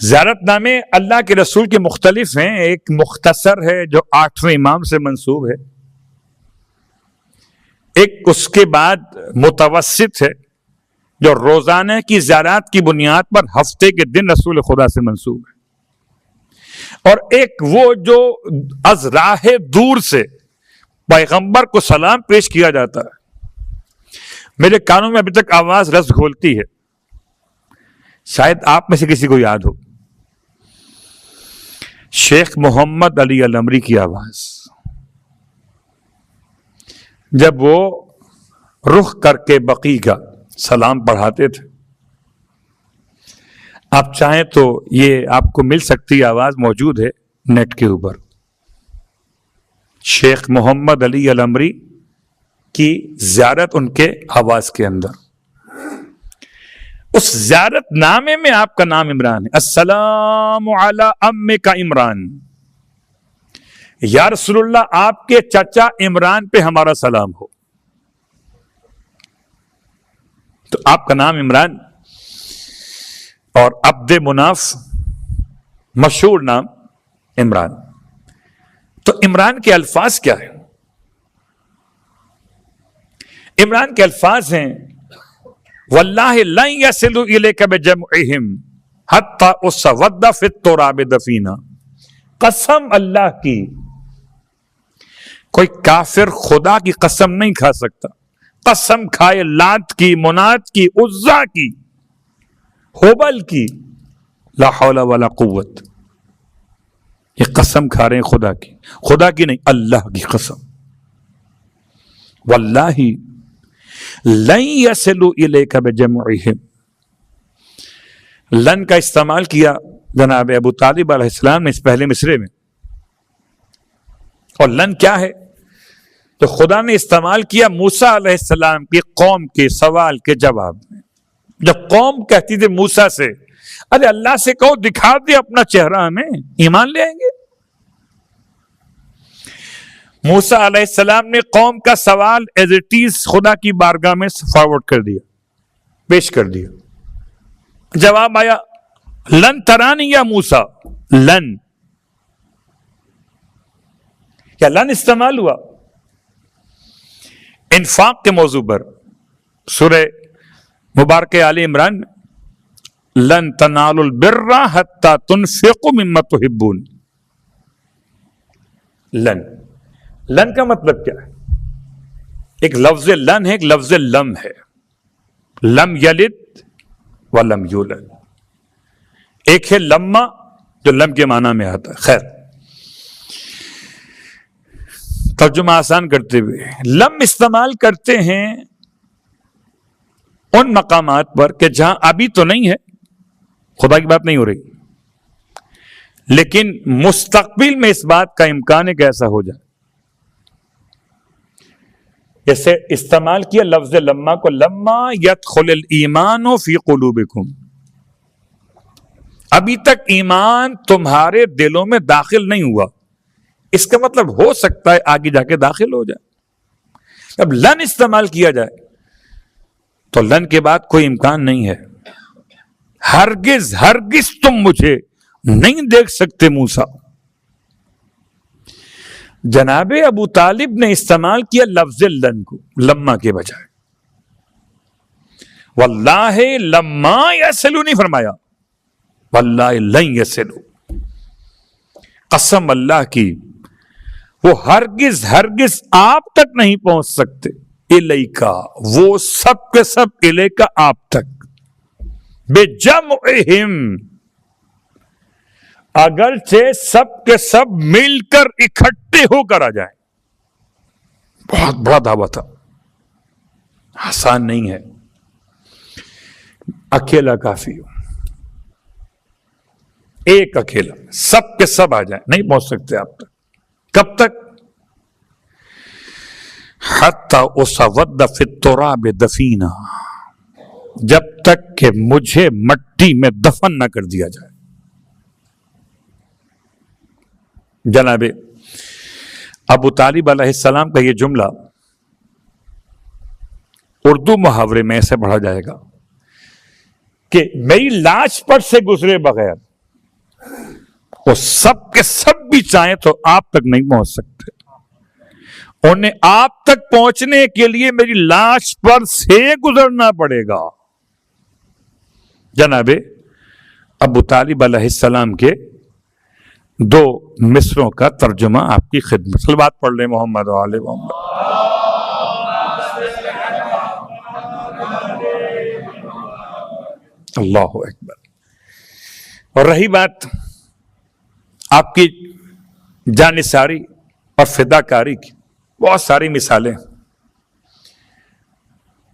زیارت نامے اللہ کے رسول کے مختلف ہیں، ایک مختصر ہے جو 8ویں امام سے منسوب ہے، ایک اس کے بعد متوسط ہے جو روزانہ کی زیارات کی بنیاد پر ہفتے کے دن رسول خدا سے منسوب ہے، اور ایک وہ جو از راہ دور سے پیغمبر کو سلام پیش کیا جاتا ہے۔ میرے کانوں میں ابھی تک آواز رس گھولتی ہے، شاید آپ میں سے کسی کو یاد ہو، شیخ محمد علی الامری کی آواز، جب وہ رخ کر کے بقی کا سلام پڑھاتے تھے۔ آپ چاہیں تو یہ آپ کو مل سکتی آواز موجود ہے نیٹ کے اوپر، شیخ محمد علی الامری کی زیارت ان کے آواز کے اندر۔ اس زیارت نامے میں آپ کا نام عمران ہے، السلام علی امک عمران، یا رسول اللہ آپ کے چچا عمران پہ ہمارا سلام ہو۔ تو آپ کا نام عمران، اور عبد مناف مشہور نام عمران۔ تو عمران کے الفاظ کیا ہیں؟ عمران کے الفاظ ہیں واللہ لن یصلوا الیک بجمعہم حتی اسود فی التراب دفینا، قسم اللہ کی، کوئی کافر خدا کی قسم نہیں کھا سکتا، قسم کھائے لات کی، منات کی، عزا کی، ہوبل کی، لا حول ولا قوت، یہ قسم کھا رہے ہیں خدا کی، خدا کی نہیں، اللہ کی قسم، واللہ لن یصلوا الیک بجمعہم۔ لن کا استعمال کیا جناب ابو طالب علیہ السلام نے اس پہلے مصرے میں، اور لن کیا ہے تو خدا نے استعمال کیا موسیٰ علیہ السلام کی قوم کے سوال کے جواب میں۔ جب قوم کہتی تھی موسیٰ سے، ارے اللہ سے کہو دکھا دے اپنا چہرہ ہمیں، ایمان لے آئیں گے۔ موسیٰ علیہ السلام نے قوم کا سوال ایز اٹ از خدا کی بارگاہ میں فارورڈ کر دیا، پیش کر دیا۔ جواب آیا لن ترانی یا موسیٰ، لن یا لن استعمال ہوا انفاق کے موضوع پر سورہ مبارک آل عمران میں، لن تنالوا البر حتی تنفقوا مما تحبون۔ لن کا مطلب کیا ہے؟ ایک لفظ لن ہے، ایک لفظ لم ہے، لم یلد ولم یولد۔ ایک ہے لما جو لم کے معنی میں آتا ہے، خیر ترجمہ آسان کرتے ہوئے لم استعمال کرتے ہیں ان مقامات پر کہ جہاں ابھی تو نہیں ہے، خدا کی بات نہیں ہو رہی، لیکن مستقبل میں اس بات کا امکان ہے کہ ایسا ہو جائے۔ جیسے استعمال کیا لفظ لما کو، لما یدخل الایمان فی قلوبکم، ابھی تک ایمان تمہارے دلوں میں داخل نہیں ہوا، اس کا مطلب ہو سکتا ہے آگے جا کے داخل ہو جائے۔ اب لن استعمال کیا جائے تو لن کے بعد کوئی امکان نہیں ہے، ہرگز ہرگز تم مجھے نہیں دیکھ سکتے موسیٰ۔ جناب ابو طالب نے استعمال کیا لفظ لن کو لما کے بجائے، واللہ لما یصلوا نہیں فرمایا، واللہ لن یصلوا، قسم اللہ کی وہ ہرگز ہرگز آپ تک نہیں پہنچ سکتے، الیکا، وہ سب کے سب الیکا آپ تک، بجمعہم، اگرچہ سب کے سب مل کر اکٹھے ہو کر آ جائیں۔ بہت بڑا دعویٰ تھا، آسان نہیں ہے۔ اکیلا کافی ہو، ایک اکیلا، سب کے سب آ جائیں، نہیں پہنچ سکتے آپ تک۔ کب تک؟ حتی اسود فی التراب دفینا، جب تک کہ مجھے مٹی میں دفن نہ کر دیا جائے۔ جناب ابو طالب علیہ السلام کا یہ جملہ اردو محاورے میں ایسے پڑھا جائے گا کہ میری لاش پر سے گزرے بغیر وہ سب کے سب بھی چاہیں تو آپ تک نہیں پہنچ سکتے، انہیں آپ تک پہنچنے کے لیے میری لاش پر سے گزرنا پڑے گا۔ جناب ابو طالب علیہ السلام کے دو مصروں کا ترجمہ آپ کی خدمت۔ صلوات پڑھ لیں محمد و آل محمد۔ اللہ اکبر۔ اور رہی بات آپ کی جانثاری اور فداکاری کی، بہت ساری مثالیں۔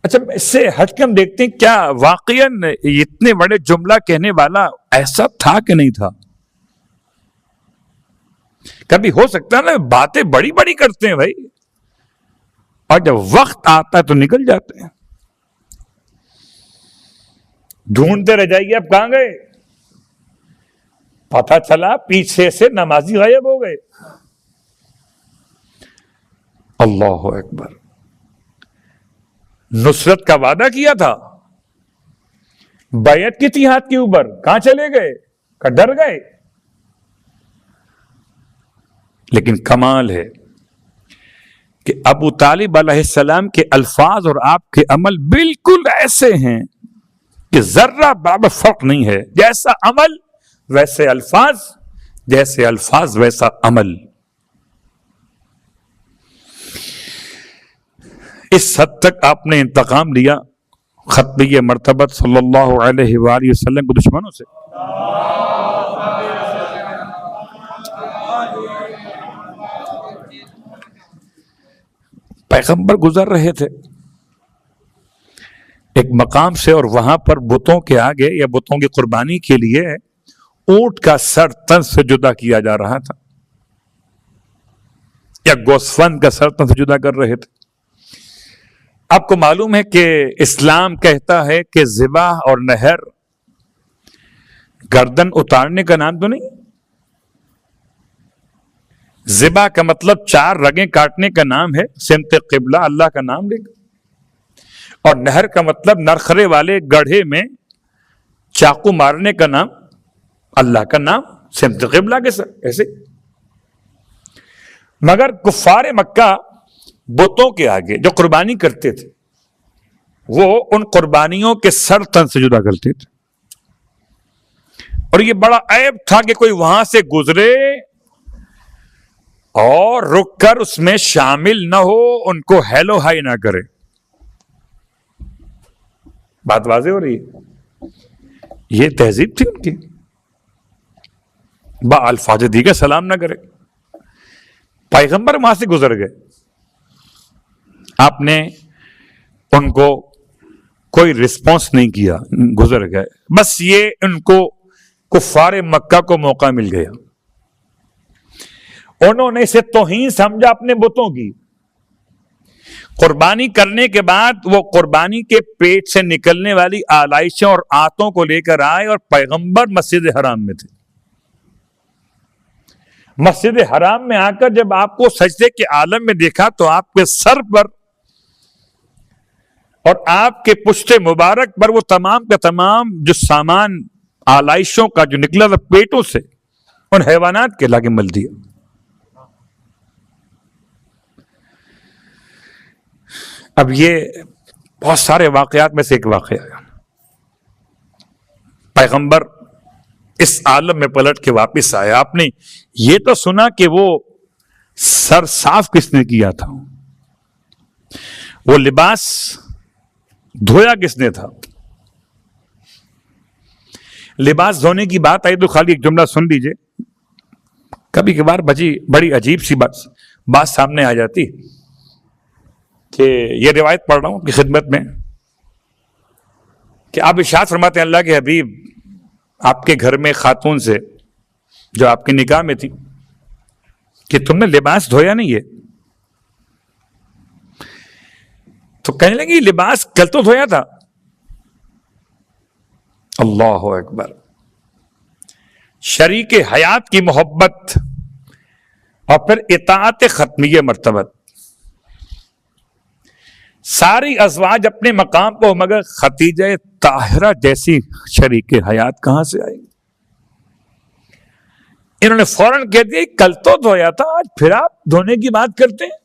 اچھا، اس سے ہٹ کے ہم دیکھتے ہیں کیا واقعاً اتنے بڑے جملہ کہنے والا ایسا تھا کہ نہیں تھا؟ کبھی ہو سکتا ہے نا باتیں بڑی بڑی کرتے ہیں بھائی، اور جب وقت آتا ہے تو نکل جاتے ہیں۔ ڈھونڈتے رہ جائیے اب کہاں گئے، پتہ چلا پیچھے سے نمازی غائب ہو گئے۔ اللہ اکبر۔ نصرت کا وعدہ کیا تھا، بیعت کی تھی ہاتھ کے اوپر، کہاں چلے گئے؟ کہ ڈر گئے؟ لیکن کمال ہے کہ ابو طالب علیہ السلام کے الفاظ اور آپ کے عمل بالکل ایسے ہیں کہ ذرہ برابر فرق نہیں ہے، جیسا عمل ویسے الفاظ، جیسے الفاظ ویسا عمل۔ اس حد تک آپ نے انتقام لیا خطبی مرتبت صلی اللہ علیہ وآلہ وسلم کے دشمنوں سے۔ پیغمبر گزر رہے تھے ایک مقام سے، اور وہاں پر بتوں کے آگے یا بتوں کی قربانی کے لیے اونٹ کا سر تن سے جدا کیا جا رہا تھا، یا گوسفند کا سر تن سے جدا کر رہے تھے۔ آپ کو معلوم ہے کہ اسلام کہتا ہے کہ ذبح اور نہر گردن اتارنے کا نام تو نہیں، ذبح کا مطلب 4 رگیں کاٹنے کا نام ہے، سمت قبلہ اللہ کا نام لے کر، اور نہر کا مطلب نرخرے والے گڑھے میں چاقو مارنے کا نام اللہ کا نام، سمت قبلہ کے سر ایسے۔ مگر کفار مکہ بتوں کے آگے جو قربانی کرتے تھے وہ ان قربانیوں کے سر تن سے جدا کرتے تھے، اور یہ بڑا عیب تھا کہ کوئی وہاں سے گزرے اور رک کر اس میں شامل نہ ہو، ان کو ہیلو ہائی نہ کرے۔ بات واضح ہو رہی ہے؟ یہ تہذیب تھی ان کی، با الفاظ دیگر سلام نہ کرے۔ پیغمبر وہاں سے گزر گئے، آپ نے ان کو کوئی رسپانس نہیں کیا، گزر گئے، بس یہ ان کو کفار مکہ کو موقع مل گیا، انہوں نے اسے توہین سمجھا اپنے بتوں کی۔ قربانی کرنے کے بعد وہ قربانی کے پیٹ سے نکلنے والی آلائشوں اور آتوں کو لے کر آئے، اور پیغمبر مسجد حرام میں تھے۔ مسجد حرام میں آ کر جب آپ کو سجدے کے عالم میں دیکھا تو آپ کے سر پر اور آپ کے پشت مبارک پر وہ تمام کا تمام جو سامان آلائشوں کا جو نکلا تھا پیٹوں سے، ان حیوانات کے لاگے مل دیا۔ اب یہ بہت سارے واقعات میں سے ایک واقعہ ہے۔ پیغمبر اس عالم میں پلٹ کے واپس آیا، آپ نے یہ تو سنا کہ وہ سر صاف کس نے کیا تھا، وہ لباس دھویا کس نے تھا؟ لباس دھونے کی بات آئی تو خالی ایک جملہ سن لیجئے. کبھی کبھار بڑی عجیب سی بات سامنے آ جاتی کہ یہ روایت پڑھ رہا ہوں کہ خدمت میں کہ آپ ارشاد فرماتے ہیں اللہ کے حبیب آپ کے گھر میں خاتون سے جو آپ کی نکاح میں تھی کہ تم نے لباس دھویا نہیں ہے. تو کہنے لگی لباس کل تو دھویا تھا. اللہ اکبر. شریک حیات کی محبت اور پھر اطاعت ختمیہ مرتبہ. ساری ازواج اپنے مقام کو مگر خدیجہ طاہرہ جیسی شریک حیات کہاں سے آئی؟ انہوں نے فوراً کہہ دیا کل تو دھویا تھا آج پھر آپ دھونے کی بات کرتے ہیں.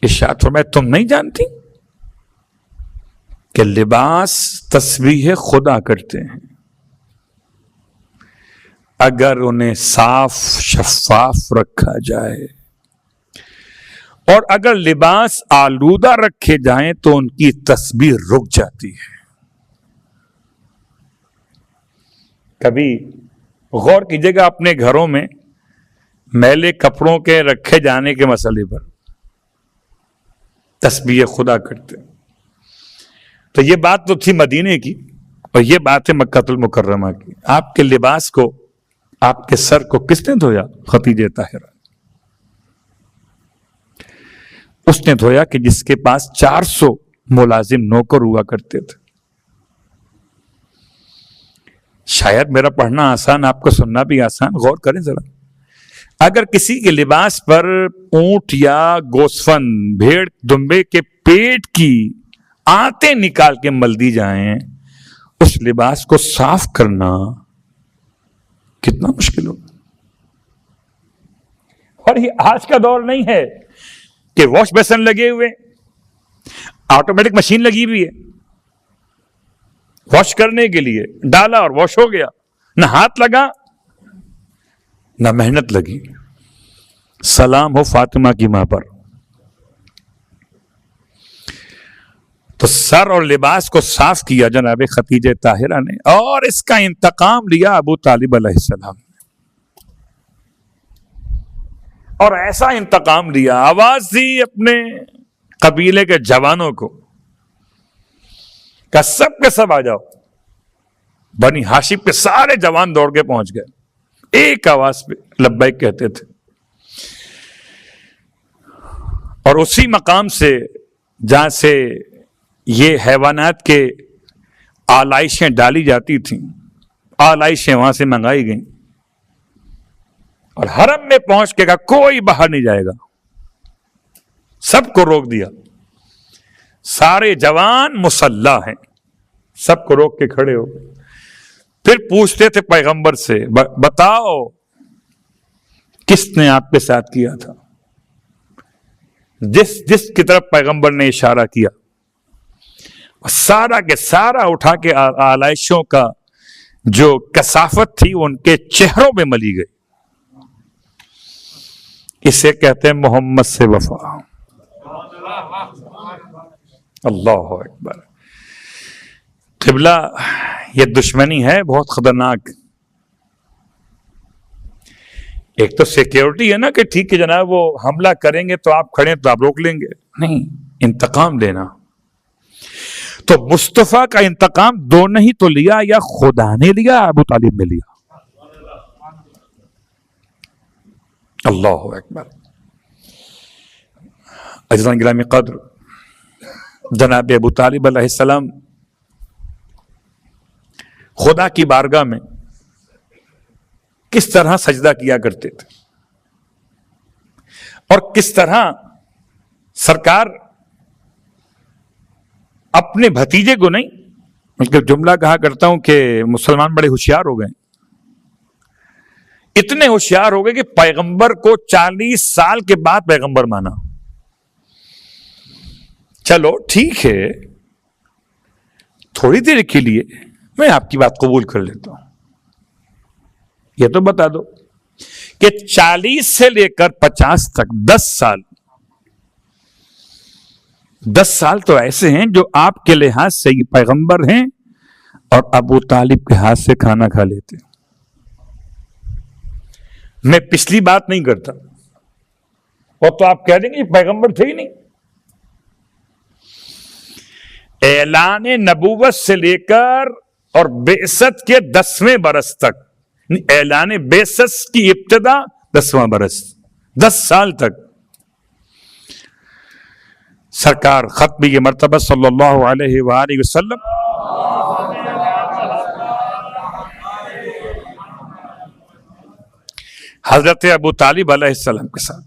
ارشاد فرمایا تم نہیں جانتی کہ لباس تسبیح خدا کرتے ہیں. اگر انہیں صاف شفاف رکھا جائے اور اگر لباس آلودہ رکھے جائیں تو ان کی تسبیح رک جاتی ہے. کبھی غور کیجیے گا اپنے گھروں میں میلے کپڑوں کے رکھے جانے کے مسئلے پر. تسبیح خدا کرتے. تو یہ بات تو تھی مدینے کی اور یہ بات ہے مکہ المکرمہ کی. آپ کے لباس کو آپ کے سر کو کس نے دھویا؟ خدیجہ طاہرہ. اس نے دھویا کہ جس کے پاس 400 ملازم نوکر ہوا کرتے تھے. شاید میرا پڑھنا آسان آپ کو سننا بھی آسان. غور کریں ذرا. اگر کسی کے لباس پر اونٹ یا گوسفن بھیڑ دمبے کے پیٹ کی آنتیں نکال کے مل دی جائیں اس لباس کو صاف کرنا کتنا مشکل ہو. اور یہ آج کا دور نہیں ہے کہ واش بیسن لگے ہوئے آٹومیٹک مشین لگی ہوئی ہے واش کرنے کے لیے. ڈالا اور واش ہو گیا. نہ ہاتھ لگا نہ محنت لگی. سلام ہو فاطمہ کی ماں پر. تو سر اور لباس کو صاف کیا جناب خدیجہ طاہرہ نے اور اس کا انتقام لیا ابو طالب علیہ السلام نے. اور ایسا انتقام لیا آواز دی اپنے قبیلے کے جوانوں کو کہ سب کے سب آ جاؤ. بنی ہاشم کے سارے جوان دوڑ کے پہنچ گئے. ایک آواز پہ لبیک کہتے تھے. اور اسی مقام سے جہاں سے یہ حیوانات کے آلائشیں ڈالی جاتی تھیں آلائشیں وہاں سے منگائی گئیں اور حرم میں پہنچ کے کہا کوئی باہر نہیں جائے گا. سب کو روک دیا. سارے جوان مسلح ہیں. سب کو روک کے کھڑے ہو. پھر پوچھتے تھے پیغمبر سے بتاؤ کس نے آپ کے ساتھ کیا تھا. جس کی طرف پیغمبر نے اشارہ کیا سارا کے سارا اٹھا کے آلائشوں کا جو کثافت تھی ان کے چہروں میں ملی گئی. اسے کہتے ہیں محمد سے وفا. اللہ اکبر. قبلہ یہ دشمنی ہے بہت خطرناک. ایک تو سیکیورٹی ہے نا کہ ٹھیک ہے جناب وہ حملہ کریں گے تو آپ کھڑے تو آپ روک لیں گے. نہیں, انتقام لینا. تو مصطفیٰ کا انتقام دو نے ہی تو لیا یا خدا نے لیا ابو طالب نے لیا. اللہ اکبر. عزیزان گرامی قدر جناب ابو طالب علیہ السلام خدا کی بارگاہ میں کس طرح سجدہ کیا کرتے تھے اور کس طرح سرکار اپنے بھتیجے کو نہیں بلکہ جملہ کہا کرتا ہوں کہ مسلمان بڑے ہوشیار ہو گئے. اتنے ہوشیار ہو گئے کہ پیغمبر کو 40 سال کے بعد پیغمبر مانا. چلو ٹھیک ہے تھوڑی دیر کے لیے میں آپ کی بات قبول کر لیتا ہوں. یہ تو بتا دو کہ 40 سے لے کر 50 تک 10 سال 10 سال تو ایسے ہیں جو آپ کے لحاظ سے یہ پیغمبر ہیں اور ابو طالب کے ہاتھ سے کھانا کھا لیتے. میں پچھلی بات نہیں کرتا، اور تو آپ کہہ دیں گے یہ پیغمبر تھے ہی نہیں. اعلان نبوت سے لے کر اور بعثت کے 10ویں برس تک، اعلان بعثت کی ابتدا 10واں برس، 10 سال تک سرکار ختمی مرتبہ صلی اللہ علیہ وآلہ وسلم حضرت ابو طالب علیہ السلام کے ساتھ.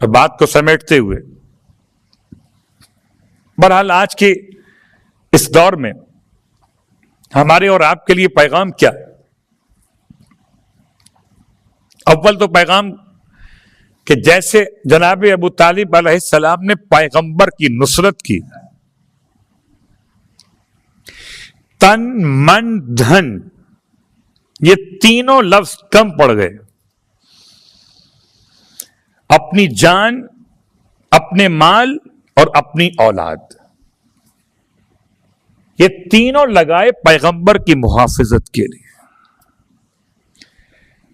بات کو سمیٹتے ہوئے، بہرحال آج کے اس دور میں ہمارے اور آپ کے لیے پیغام کیا؟ اول تو پیغام کہ جیسے جناب ابو طالب علیہ السلام نے پیغمبر کی نصرت کی، تن من دھن یہ تینوں لفظ کم پڑ گئے. اپنی جان، اپنے مال اور اپنی اولاد، یہ تینوں لگائے پیغمبر کی محافظت کے لیے.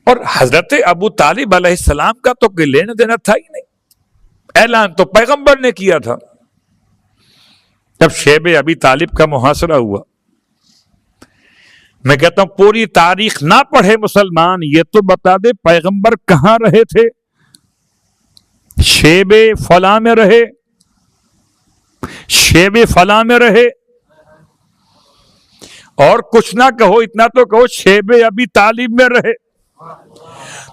اور حضرت ابو طالب علیہ السلام کا تو کوئی لینا دینا تھا ہی نہیں، اعلان تو پیغمبر نے کیا تھا. جب شیب ابی طالب کا محاصرہ ہوا، میں کہتا ہوں پوری تاریخ نہ پڑھے مسلمان، یہ تو بتا دے پیغمبر کہاں رہے تھے. شیب فلاں میں رہے، شیب فلاں میں رہے، اور کچھ نہ کہو، اتنا تو کہو شیب ابی طالب میں رہے.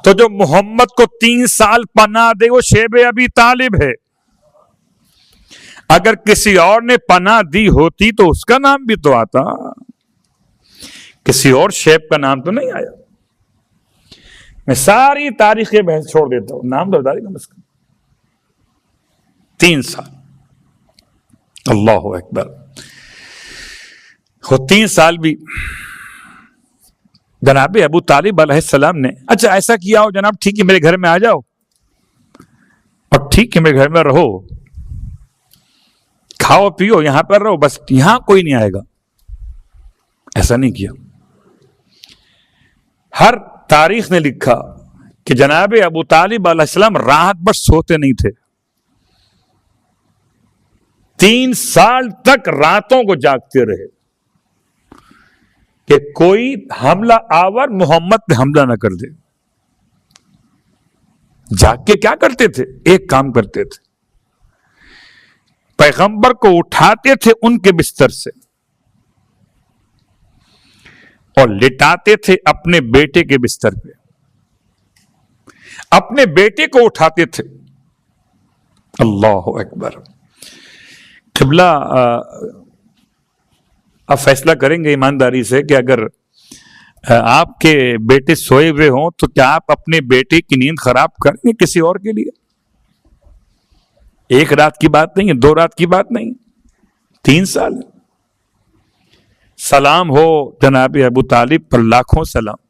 تو جو محمد کو 3 سال پناہ دے وہ شیب ابی طالب ہے. اگر کسی اور نے پناہ دی ہوتی تو اس کا نام بھی تو آتا، کسی اور شیب کا نام تو نہیں آیا. میں ساری تاریخ کے بحث چھوڑ دیتا ہوں، نام تو بتا دیں گا. 3 سال، اللہ اکبر. وہ 3 سال بھی جناب ابو طالب علیہ السلام نے اچھا ایسا کیا ہو جناب ٹھیک ہے میرے گھر میں آ جاؤ اور ٹھیک ہے میرے گھر میں رہو، کھاؤ پیو، یہاں پر رہو، بس یہاں کوئی نہیں آئے گا. ایسا نہیں کیا. ہر تاریخ نے لکھا کہ جناب ابو طالب علیہ السلام رات بھر سوتے نہیں تھے. 3 سال تک راتوں کو جاگتے رہے کہ کوئی حملہ آور محمد پہ حملہ نہ کر دے. جاگ کے کیا کرتے تھے؟ ایک کام کرتے تھے، پیغمبر کو اٹھاتے تھے ان کے بستر سے اور لٹاتے تھے اپنے بیٹے کے بستر پہ. اپنے بیٹے کو اٹھاتے تھے. اللہ اکبر. قبلہ اب فیصلہ کریں گے ایمانداری سے کہ اگر آپ کے بیٹے سوئے ہوئے ہوں تو کیا آپ اپنے بیٹے کی نیند خراب کریں گے کسی اور کے لیے؟ 1 رات کی بات نہیں ہے، 2 رات کی بات نہیں، 3 سال. سلام ہو جناب ابو طالب پر لاکھوں سلام،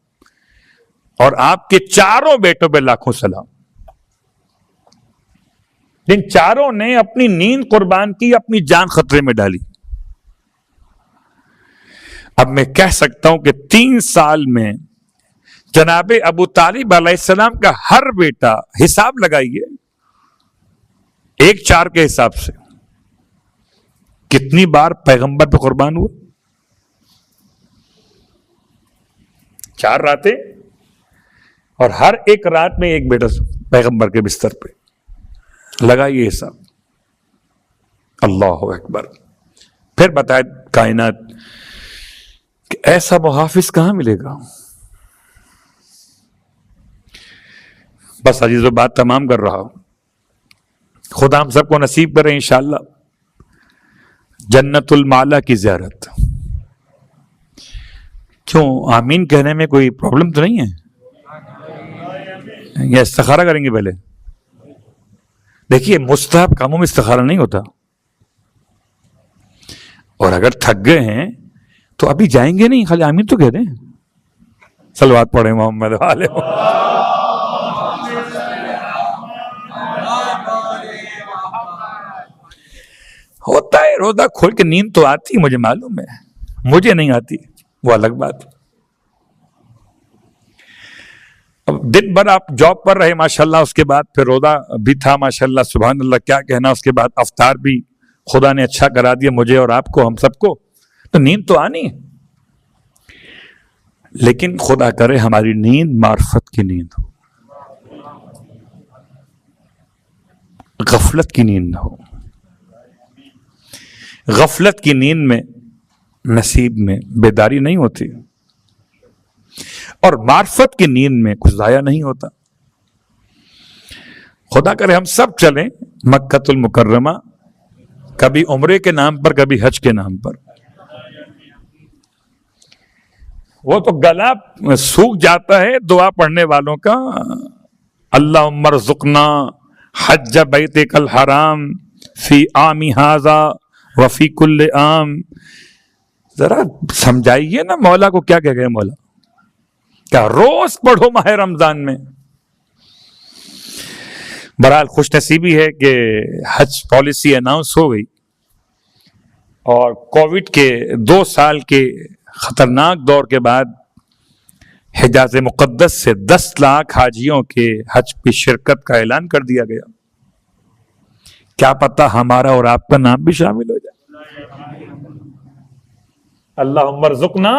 اور آپ کے 4 بیٹوں پہ لاکھوں سلام، جن 4 نے اپنی نیند قربان کی، اپنی جان خطرے میں ڈالی. اب میں کہہ سکتا ہوں کہ 3 سال میں جناب ابو طالب علیہ السلام کا ہر بیٹا، حساب لگائیے 1/4 کے حساب سے کتنی بار پیغمبر پہ قربان ہوا. 4 راتیں، اور ہر ایک رات میں ایک بیٹا پیغمبر کے بستر پہ. لگائیے حساب. اللہ اکبر. پھر بتائے کائنات کہ ایسا محافظ کہاں ملے گا. بس عزیزو بات تمام کر رہا ہوں. خدا ہم سب کو نصیب کرے انشاءاللہ جنت المعلا کی زیارت. کیوں آمین کہنے میں کوئی پرابلم تو نہیں ہے؟ یا استخارہ کریں گے پہلے؟ دیکھیے مستحب کاموں میں استخارہ نہیں ہوتا، اور اگر تھک گئے ہیں تو ابھی جائیں گے نہیں، خالی آمین تو کہہ دیں. صلوات پڑھیں محمد علیہ. بھائی روزہ کھول کے نیند تو آتی مجھے معلوم ہے، مجھے نہیں آتی، وہ الگ بات ہے۔ اب دن بھر آپ جاب پر رہے ماشاءاللہ، اس کے بعد پھر روزہ بھی تھا ماشاءاللہ، سبحان اللہ کیا کہنا، اس کے بعد افطار بھی خدا نے اچھا کرا دیا مجھے اور آپ کو، ہم سب کو، تو نیند تو آنی ہے، لیکن خدا کرے ہماری نیند معرفت کی نیند ہو، غفلت کی نیند نہ ہو۔ غفلت کی نیند میں نصیب میں بیداری نہیں ہوتی، اور معرفت کی نیند میں کچھ ضائع نہیں ہوتا۔ خدا کرے ہم سب چلیں مکۃ المکرمہ، کبھی عمرے کے نام پر، کبھی حج کے نام پر۔ وہ تو گلا سوکھ جاتا ہے دعا پڑھنے والوں کا، اللہم ارزقنا حج بیتک الحرام فی عامی ھذا وفی کل عام۔ ذرا سمجھائیے نا مولا کو، کیا کہہ گئے مولا، کیا روز پڑھو ماہ رمضان میں۔ بہرحال خوش نصیبی ہے کہ حج پالیسی اناؤنس ہو گئی، اور کووڈ کے 2 سال کے خطرناک دور کے بعد حجاز مقدس سے 10 لاکھ حاجیوں کے حج کی شرکت کا اعلان کر دیا گیا۔ کیا پتہ ہمارا اور آپ کا نام بھی شامل ہو جائے۔ اللہم ارزقنا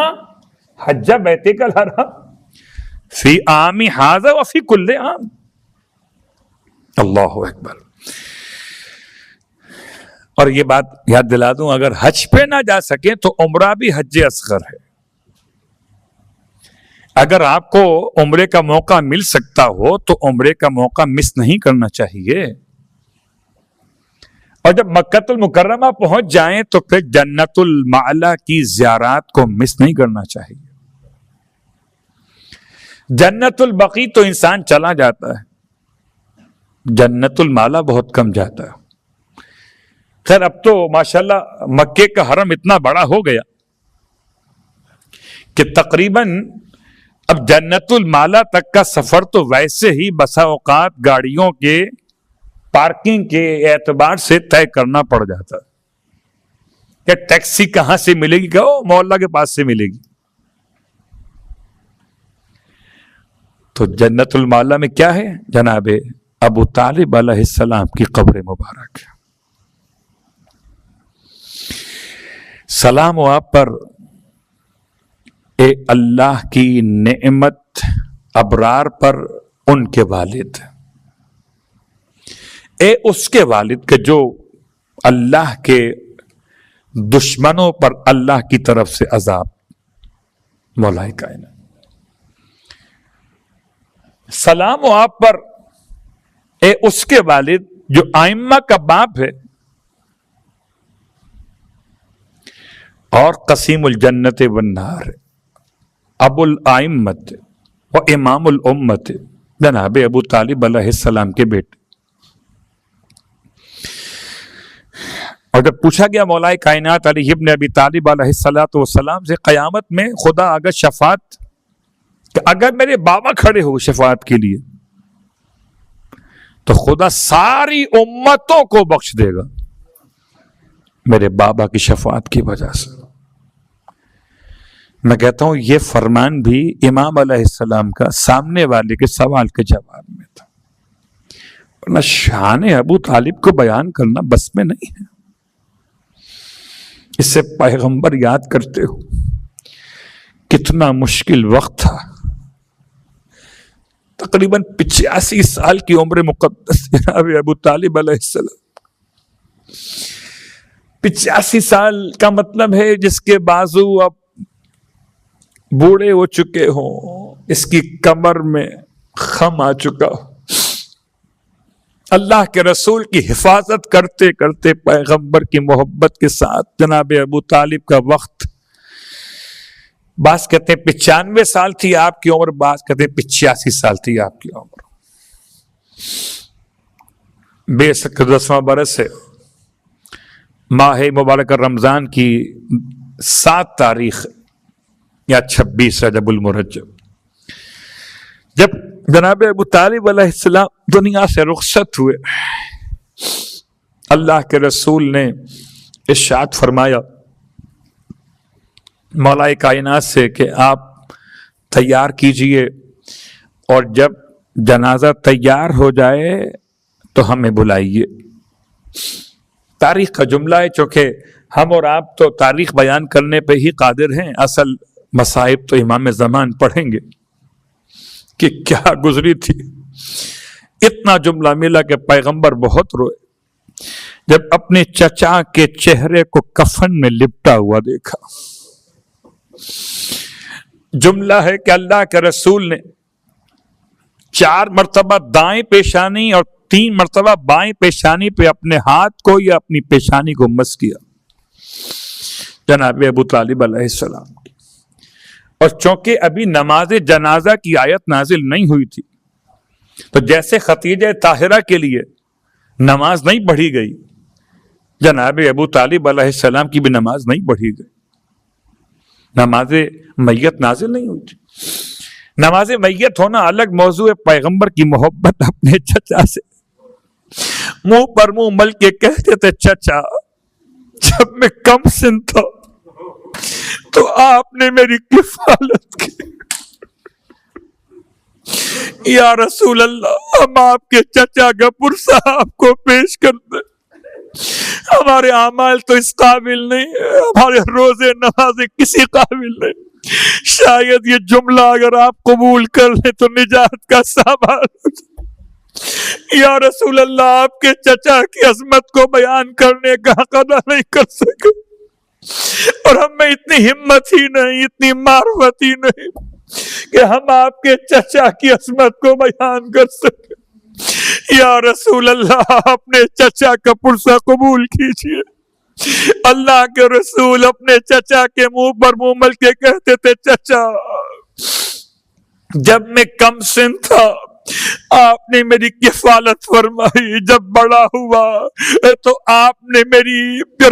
حج بیتک الحرام فی عام ھذا وفی کل عام۔ اللہ اکبر۔ اور یہ بات یاد دلا دوں، اگر حج پہ نہ جا سکیں تو عمرہ بھی حج اصغر ہے۔ اگر آپ کو عمرے کا موقع مل سکتا ہو تو عمرے کا موقع مس نہیں کرنا چاہیے، اور جب مکۃ المکرمہ پہنچ جائیں تو پھر جنت المعلا کی زیارات کو مس نہیں کرنا چاہیے۔ جنت البقیع تو انسان چلا جاتا ہے، جنت المعلا بہت کم جاتا ہے۔ خیر اب تو ماشاءاللہ مکے کا حرم اتنا بڑا ہو گیا کہ تقریباً اب جنت المعلا تک کا سفر تو ویسے ہی بسا اوقات گاڑیوں کے پارکنگ کے اعتبار سے طے کرنا پڑ جاتا کہ ٹیکسی کہاں سے ملے گی، کہو محلہ کے پاس سے ملے گی۔ تو جنت المعلا میں کیا ہے؟ جناب ابو طالب علیہ السلام کی قبر مبارک ہے۔ سلام ہو آپ پر، اے اللہ کی نعمت ابرار پر، ان کے والد، اے اس کے والد کے جو اللہ کے دشمنوں پر اللہ کی طرف سے عذاب، مولا کائنات۔ سلام ہو آپ پر، اے اس کے والد جو ائمہ کا باپ ہے اور قسیم الجنت والنار، ابو الائمت و امام الامت، جناب ابو طالب علیہ السلام کے بیٹے۔ اور جب پوچھا گیا مولا کائنات علی ابن ابی طالب علیہ السلام سے، قیامت میں خدا اگر شفاعت، کہ اگر میرے بابا کھڑے ہو شفاعت کے لیے تو خدا ساری امتوں کو بخش دے گا میرے بابا کی شفاعت کی وجہ سے۔ میں کہتا ہوں یہ فرمان بھی امام علیہ السلام کا سامنے والے کے سوال کے جواب میں تھا، ورنہ شان ابو طالب کو بیان کرنا بس میں نہیں ہے۔ اس سے پیغمبر یاد کرتے ہو کتنا مشکل وقت تھا، تقریباً 85 سال کی عمر مقدس جناب ابو طالب علیہ السلام، 85 سال کا مطلب ہے جس کے بازو اب بوڑھے ہو چکے ہوں، اس کی کمر میں خم آ چکا ہو، اللہ کے رسول کی حفاظت کرتے کرتے پیغمبر کی محبت کے ساتھ جناب ابو طالب کا وقت، بعض کہتے ہیں 95 سال تھی آپ کی عمر، بعض کہتے ہیں 85 سال تھی آپ کی عمر۔ بے شک 10واں برس ہے، ماہ مبارک رمضان کی 7 تاریخ یا 26 رجب المرجب، جب جناب ابو طالب علیہ السلام دنیا سے رخصت ہوئے، اللہ کے رسول نے ارشاد فرمایا مولا کائنات سے کہ آپ تیار کیجئے اور جب جنازہ تیار ہو جائے تو ہمیں بلائیے. تاریخ کا جملہ ہے، چونکہ ہم اور آپ تو تاریخ بیان کرنے پہ ہی قادر ہیں، اصل مصائب تو امام زمان پڑھیں گے کہ کیا گزری تھی. اتنا جملہ ملا کہ پیغمبر بہت روئے جب اپنے چچا کے چہرے کو کفن میں لپٹا ہوا دیکھا. جملہ ہے کہ اللہ کے رسول نے 4 مرتبہ دائیں پیشانی اور 3 مرتبہ بائیں پیشانی پہ اپنے ہاتھ کو یا اپنی پیشانی کو مس کیا جناب ابو طالب علیہ السلام کی. اور چونکہ ابھی نماز جنازہ کی آیت نازل نہیں ہوئی تھی تو جیسے ختیجہ طاہرہ کے لیے نماز نہیں پڑھی گئی، جناب ابو طالب علیہ السلام کی بھی نماز نہیں پڑھی گئی. نماز میت نازل نہیں ہوئی تھی. نماز میت ہونا الگ موضوع ہے. پیغمبر کی محبت اپنے چچا سے منہ پر منہ مل کے کہتے تھے چچا جب میں کم سن تھا تو آپ نے میری کفالت کی. یا رسول اللہ ہم آپ کے چچا کا پرسہ آپ کو پیش کرتے. ہمارے اعمال تو اس قابل نہیں، ہمارے روزے نمازیں کسی قابل نہیں. شاید یہ جملہ اگر آپ قبول کر لیں تو نجات کا سامان. یا رسول اللہ آپ کے چچا کی عظمت کو بیان کرنے کا حق ادا نہیں کر سکے اور ہم میں اتنی ہمت ہی نہیں، اتنی معرفت ہی نہیں کہ ہم آپ کے چچا کی عظمت کو بیان کر سکیں. یا رسول اللہ اپنے چچا کا پرسہ قبول کیجیے. اللہ کے رسول اپنے چچا کے منہ پر منہ مل کے کہتے تھے چچا جب میں کم سن تھا آپ نے میری کفالت فرمائی، جب بڑا ہوا تو آپ نے میری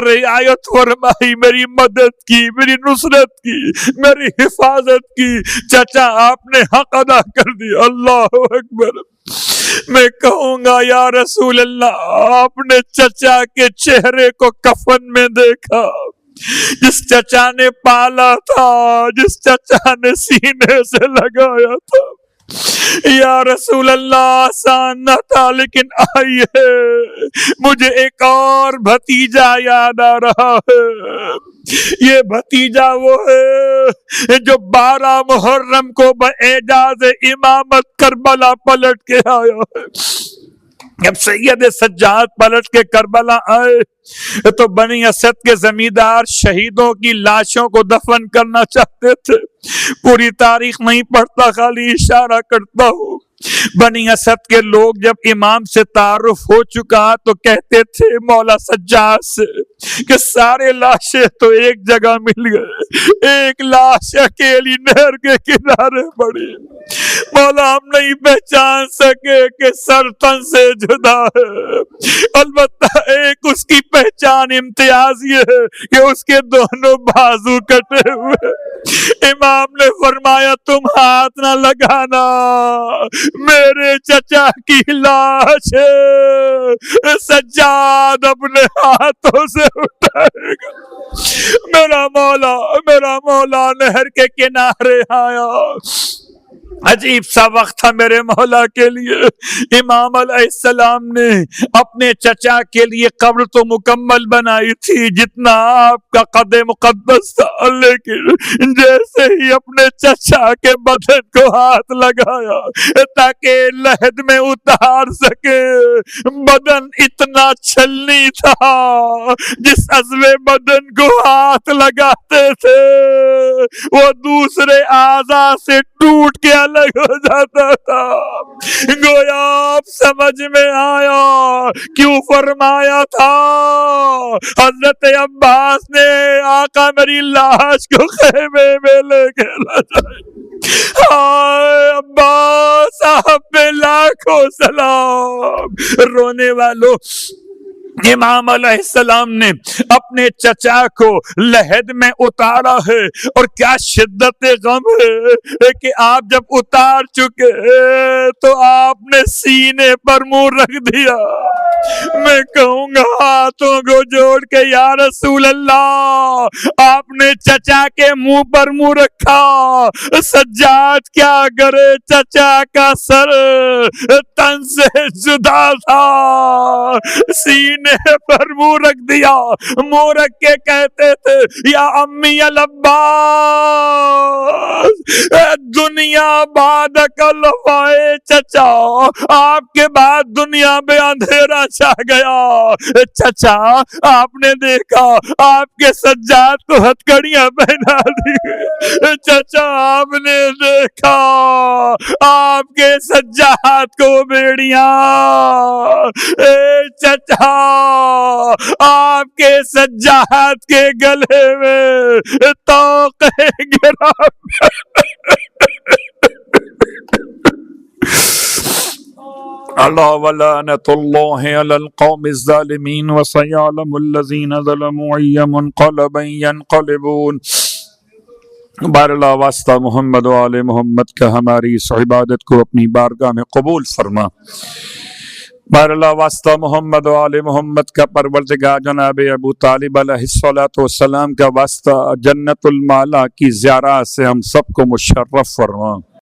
رعایت فرمائی، میری مدد کی، میری نصرت کی، میری حفاظت کی. چچا آپ نے حق ادا کر دیا. اللہ اکبر. میں کہوں گا یا رسول اللہ آپ نے چچا کے چہرے کو کفن میں دیکھا، جس چچا نے پالا تھا، جس چچا نے سینے سے لگایا تھا. یا رسول اللہ آسان نہ تھا، لیکن آئیے مجھے ایک اور بھتیجا یاد آ رہا ہے. یہ بھتیجا وہ ہے جو 12 محرم کو باعجاز امامت کربلا پلٹ کے آیا ہے. جب سید سجاد پلٹ کے کربلا آئے تو بنی اسد کے زمیندار شہیدوں کی لاشوں کو دفن کرنا چاہتے تھے. پوری تاریخ نہیں پڑھتا، خالی اشارہ کرتا ہوں. بنی اسد کے لوگ جب امام سے تعارف ہو چکا تو کہتے تھے مولا سجاد سے کہ سارے لاشیں تو ایک جگہ مل گئے، ایک لاش اکیلی نہر کے کنارے پڑی. مولا ہم نہیں پہچان سکے کہ سر تن سے جدا ہے، البتہ ایک اس کی پہچان امتیاز یہ ہے کہ اس کے دونوں بازو کٹے ہوئے. امام نے فرمایا تم ہاتھ نہ لگانا، میرے چچا کی لاش ہے، سجاد اپنے ہاتھوں سے اٹھائے گا. میرا مولا نہر کے کنارے آیا. عجیب سا وقت تھا میرے مولا کے لیے. امام علیہ السلام نے اپنے چچا کے لیے قبر تو مکمل بنائی تھی جتنا آپ کا قد مقدس تھا، لیکن جیسے ہی اپنے چچا کے بدن کو ہاتھ لگایا تاکہ لحد میں اتار سکے، بدن اتنا چھلنی تھا جس عضو بدن کو ہاتھ لگاتے تھے وہ دوسرے اعضاء سے ٹوٹ کے الگ ہو جاتا تھا. گویا آپ سمجھ میں آیا کیوں فرمایا تھا حضرت عباس نے آقا میری لاش کو خیمے میں لے کے نہ جائے. ہائے عباس آپ پہ لاکھوں سلام. رونے والوں امام علیہ السلام نے اپنے چچا کو لحد میں اتارا ہے، اور کیا شدت غم ہے کہ آپ جب اتار چکے تو آپ نے سینے پر منہ رکھ دیا۔ میں کہوں گا ہاتھوں کو جوڑ کے یا رسول اللہ، آپ نے چچا کے منہ پر منہ رکھا، سجاد کیا کرے، چچا کا سر تن سے جدا تھا، سینے پر منہ رکھ دیا، منہ رکھ کے کہتے تھے یا امی العباس، دنیا بعد کلفائے چچا، آپ کے بعد دنیا میں اندھیرا چھا گیا۔ چچا آپ نے دیکھا آپ کے سجاد کو ہتھکڑیاں پہنا دی، چچا آپ نے دیکھا آپ کے سجاد کو بیڑیاں، چچا آپ کے سجاد کے گلے میں طوق گرا۔ اللہ ولعنۃ اللہ علی القوم الظالمین وسیعلم الذین ظلموا ای منقلب ینقلبون۔ باراللہ واسطہ محمد و آل محمد کا ہماری اس عبادت کو اپنی بارگاہ میں قبول فرما۔ باراللہ واسطہ محمد و آل محمد کا پروردگار جناب ابو طالب علیہ السلام کا واسطہ جنت المالا کی زیارت سے ہم سب کو مشرف فرما۔